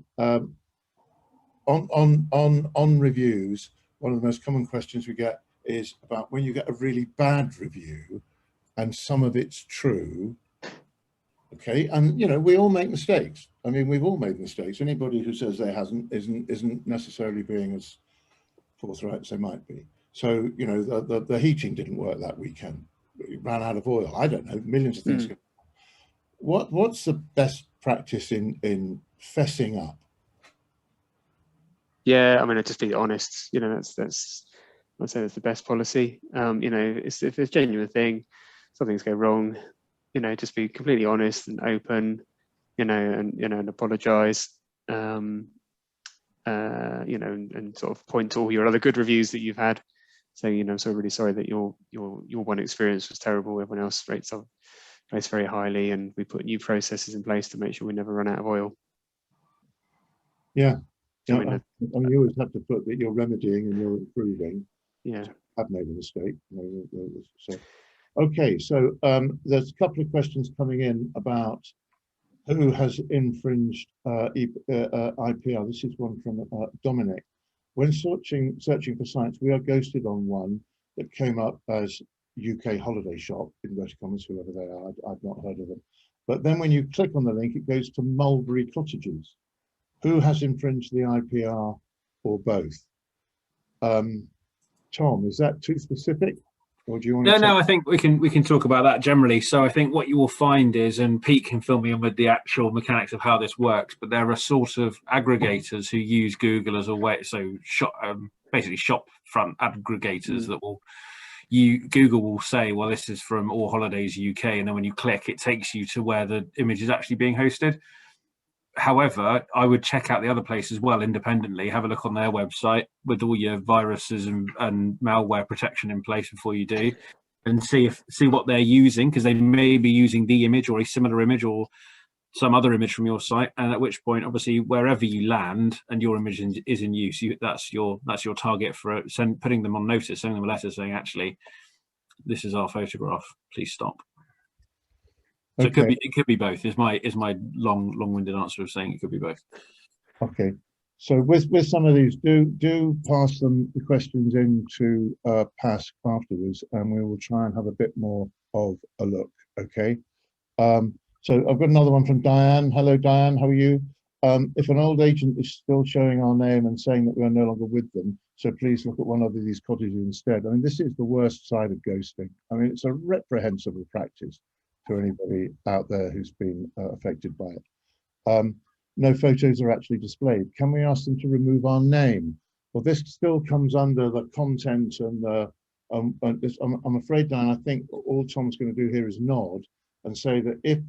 On reviews, one of the most common questions we get is about when you get a really bad review and some of it's true. Okay, and you know, we all make mistakes. I mean, we've all made mistakes. Anybody who says they hasn't isn't necessarily being as forthright as they might be. So, you know, the heating didn't work that weekend. It ran out of oil. I don't know, millions of things. What's the best practice in fessing up? Yeah, I mean, I'd just be honest. You know, I'd say that's the best policy. You know, if it's a genuine thing, something's go wrong, you know, just be completely honest and open, you know, and apologize. You know, and sort of point to all your other good reviews that you've had, saying, you know, I'm so really sorry that your one experience was terrible. Everyone else rates our place very highly, and we put new processes in place to make sure we never run out of oil. Yeah. I mean, you always have to put that you're remedying and you're improving. Yeah. I've made a mistake. So, okay, so there's a couple of questions coming in about who has infringed IPR. This is one from Dominic. When searching for sites, we are ghosted on one that came up as UK holiday shop, inverted commas, whoever they are. I've not heard of them. But then when you click on the link, it goes to Mulberry Cottages. Who has infringed the IPR or both? Tom, is that too specific? Or do you want to No, I think we can talk about that generally. So I think what you will find is, and Pete can fill me in with the actual mechanics of how this works, but there are sort of aggregators who use Google as a way, so basically shop front aggregators that will Google will say, well, this is from All Holidays UK, and then when you click, it takes you to where the image is actually being hosted. However, I would check out the other place as well independently, have a look on their website with all your viruses and malware protection in place before you do, and see what they're using, because they may be using the image or a similar image or some other image from your site, and at which point, obviously, wherever you land and your image is in use, that's your target for putting them on notice, sending them a letter saying, actually, this is our photograph, please stop. So Okay. it could be both. Is my long-winded answer of saying it could be both. Okay. So with some of these, do pass the questions into PASC afterwards, and we will try and have a bit more of a look. Okay. So I've got another one from Diane. Hello, Diane. How are you? If an old agent is still showing our name and saying that we are no longer with them, so please look at one of these cottages instead. I mean, this is the worst side of ghosting. I mean, it's a reprehensible practice to anybody out there who's been affected by it. No photos are actually displayed. Can we ask them to remove our name? Well, this still comes under the content and the, I'm afraid, Dan, I think all Tom's going to do here is nod and say that if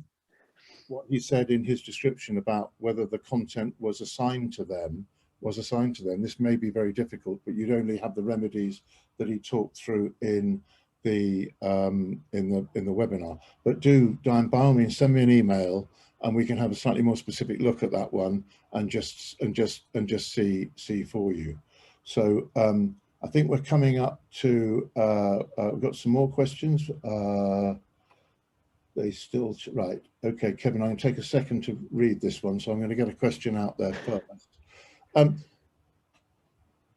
what he said in his description about whether the content was assigned to them, this may be very difficult, but you'd only have the remedies that he talked through in the webinar. But do, Diane, by all means, send me an email and we can have a slightly more specific look at that one and just see for you. So I think we're coming up to we've got some more questions. They still, right. Okay, Kevin, I'm going to take a second to read this one, so I'm going to get a question out there first.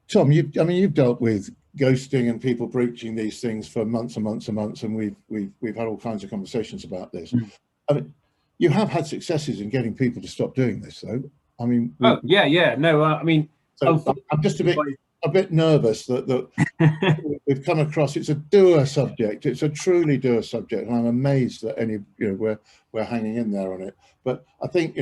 Tom, you've dealt with ghosting and people breaching these things for months and months and months, and we've had all kinds of conversations about this. I mean, you have had successes in getting people to stop doing this, though. I mean, yeah, no, I mean, so I'm just a bit nervous that we've come across. It's a doer subject. It's a truly doer subject, and I'm amazed that we're hanging in there on it. But I think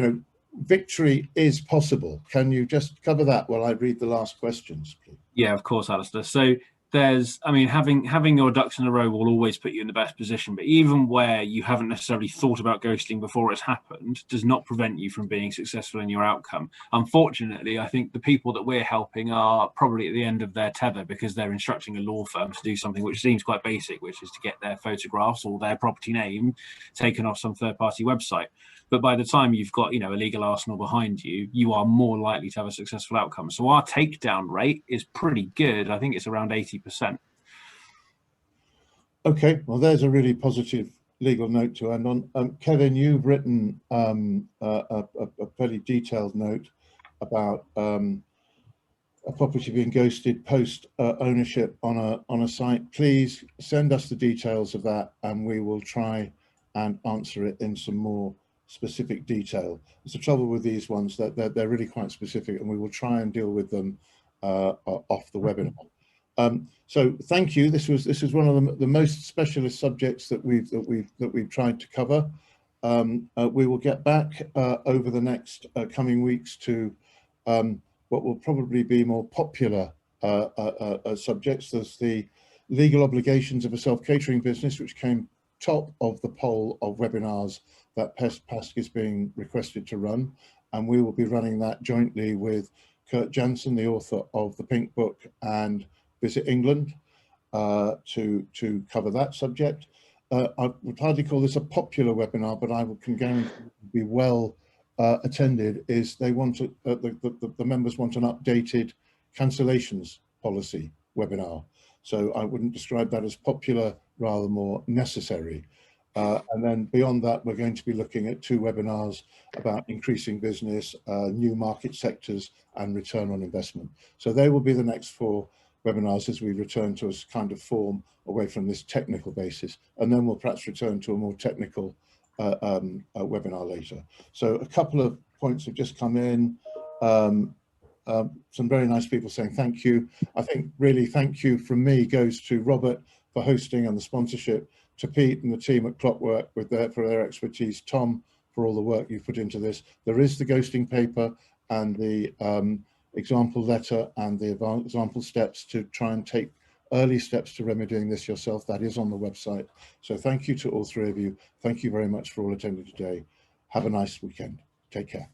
victory is possible. Can you just cover that while I read the last questions, please? Yeah, of course, Alistair. So having your ducks in a row will always put you in the best position, but even where you haven't necessarily thought about ghosting before it's happened does not prevent you from being successful in your outcome. Unfortunately, I think the people that we're helping are probably at the end of their tether because they're instructing a law firm to do something which seems quite basic, which is to get their photographs or their property name taken off some third-party website. But by the time you've got, a legal arsenal behind you, you are more likely to have a successful outcome. So our takedown rate is pretty good. I think it's around 80%. Okay, well, there's a really positive legal note to end on. Kevin, you've written a fairly detailed note about a property being ghosted post ownership on a site. Please send us the details of that, and we will try and answer it in some more specific detail. It's the trouble with these ones that they're really quite specific, and we will try and deal with them off the webinar. So thank you. This is one of the most specialist subjects that we've tried to cover. We will get back over the next coming weeks to what will probably be more popular subjects. There's the legal obligations of a self-catering business, which came top of the poll of webinars that PASC is being requested to run, and we will be running that jointly with Kurt Jansen, the author of the Pink Book and Visit England, to cover that subject. I would hardly call this a popular webinar, but I can guarantee it will be well attended. Is they want to, the members want an updated cancellations policy webinar. So I wouldn't describe that as popular, rather more necessary. And then beyond that, we're going to be looking at 2 webinars about increasing business, new market sectors, and return on investment. So they will be the next 4 webinars as we return to a kind of form away from this technical basis. And then we'll perhaps return to a more technical webinar later. So a couple of points have just come in. Some very nice people saying thank you. I think really thank you from me goes to Robert for hosting and the sponsorship, to Pete and the team at Clockwork for their expertise, Tom for all the work you've put into this. There is the ghosting paper and the example letter and the example steps to try and take early steps to remedying this yourself. That is on the website. So thank you to all 3 of you. Thank you very much for all attending today. Have a nice weekend. Take care.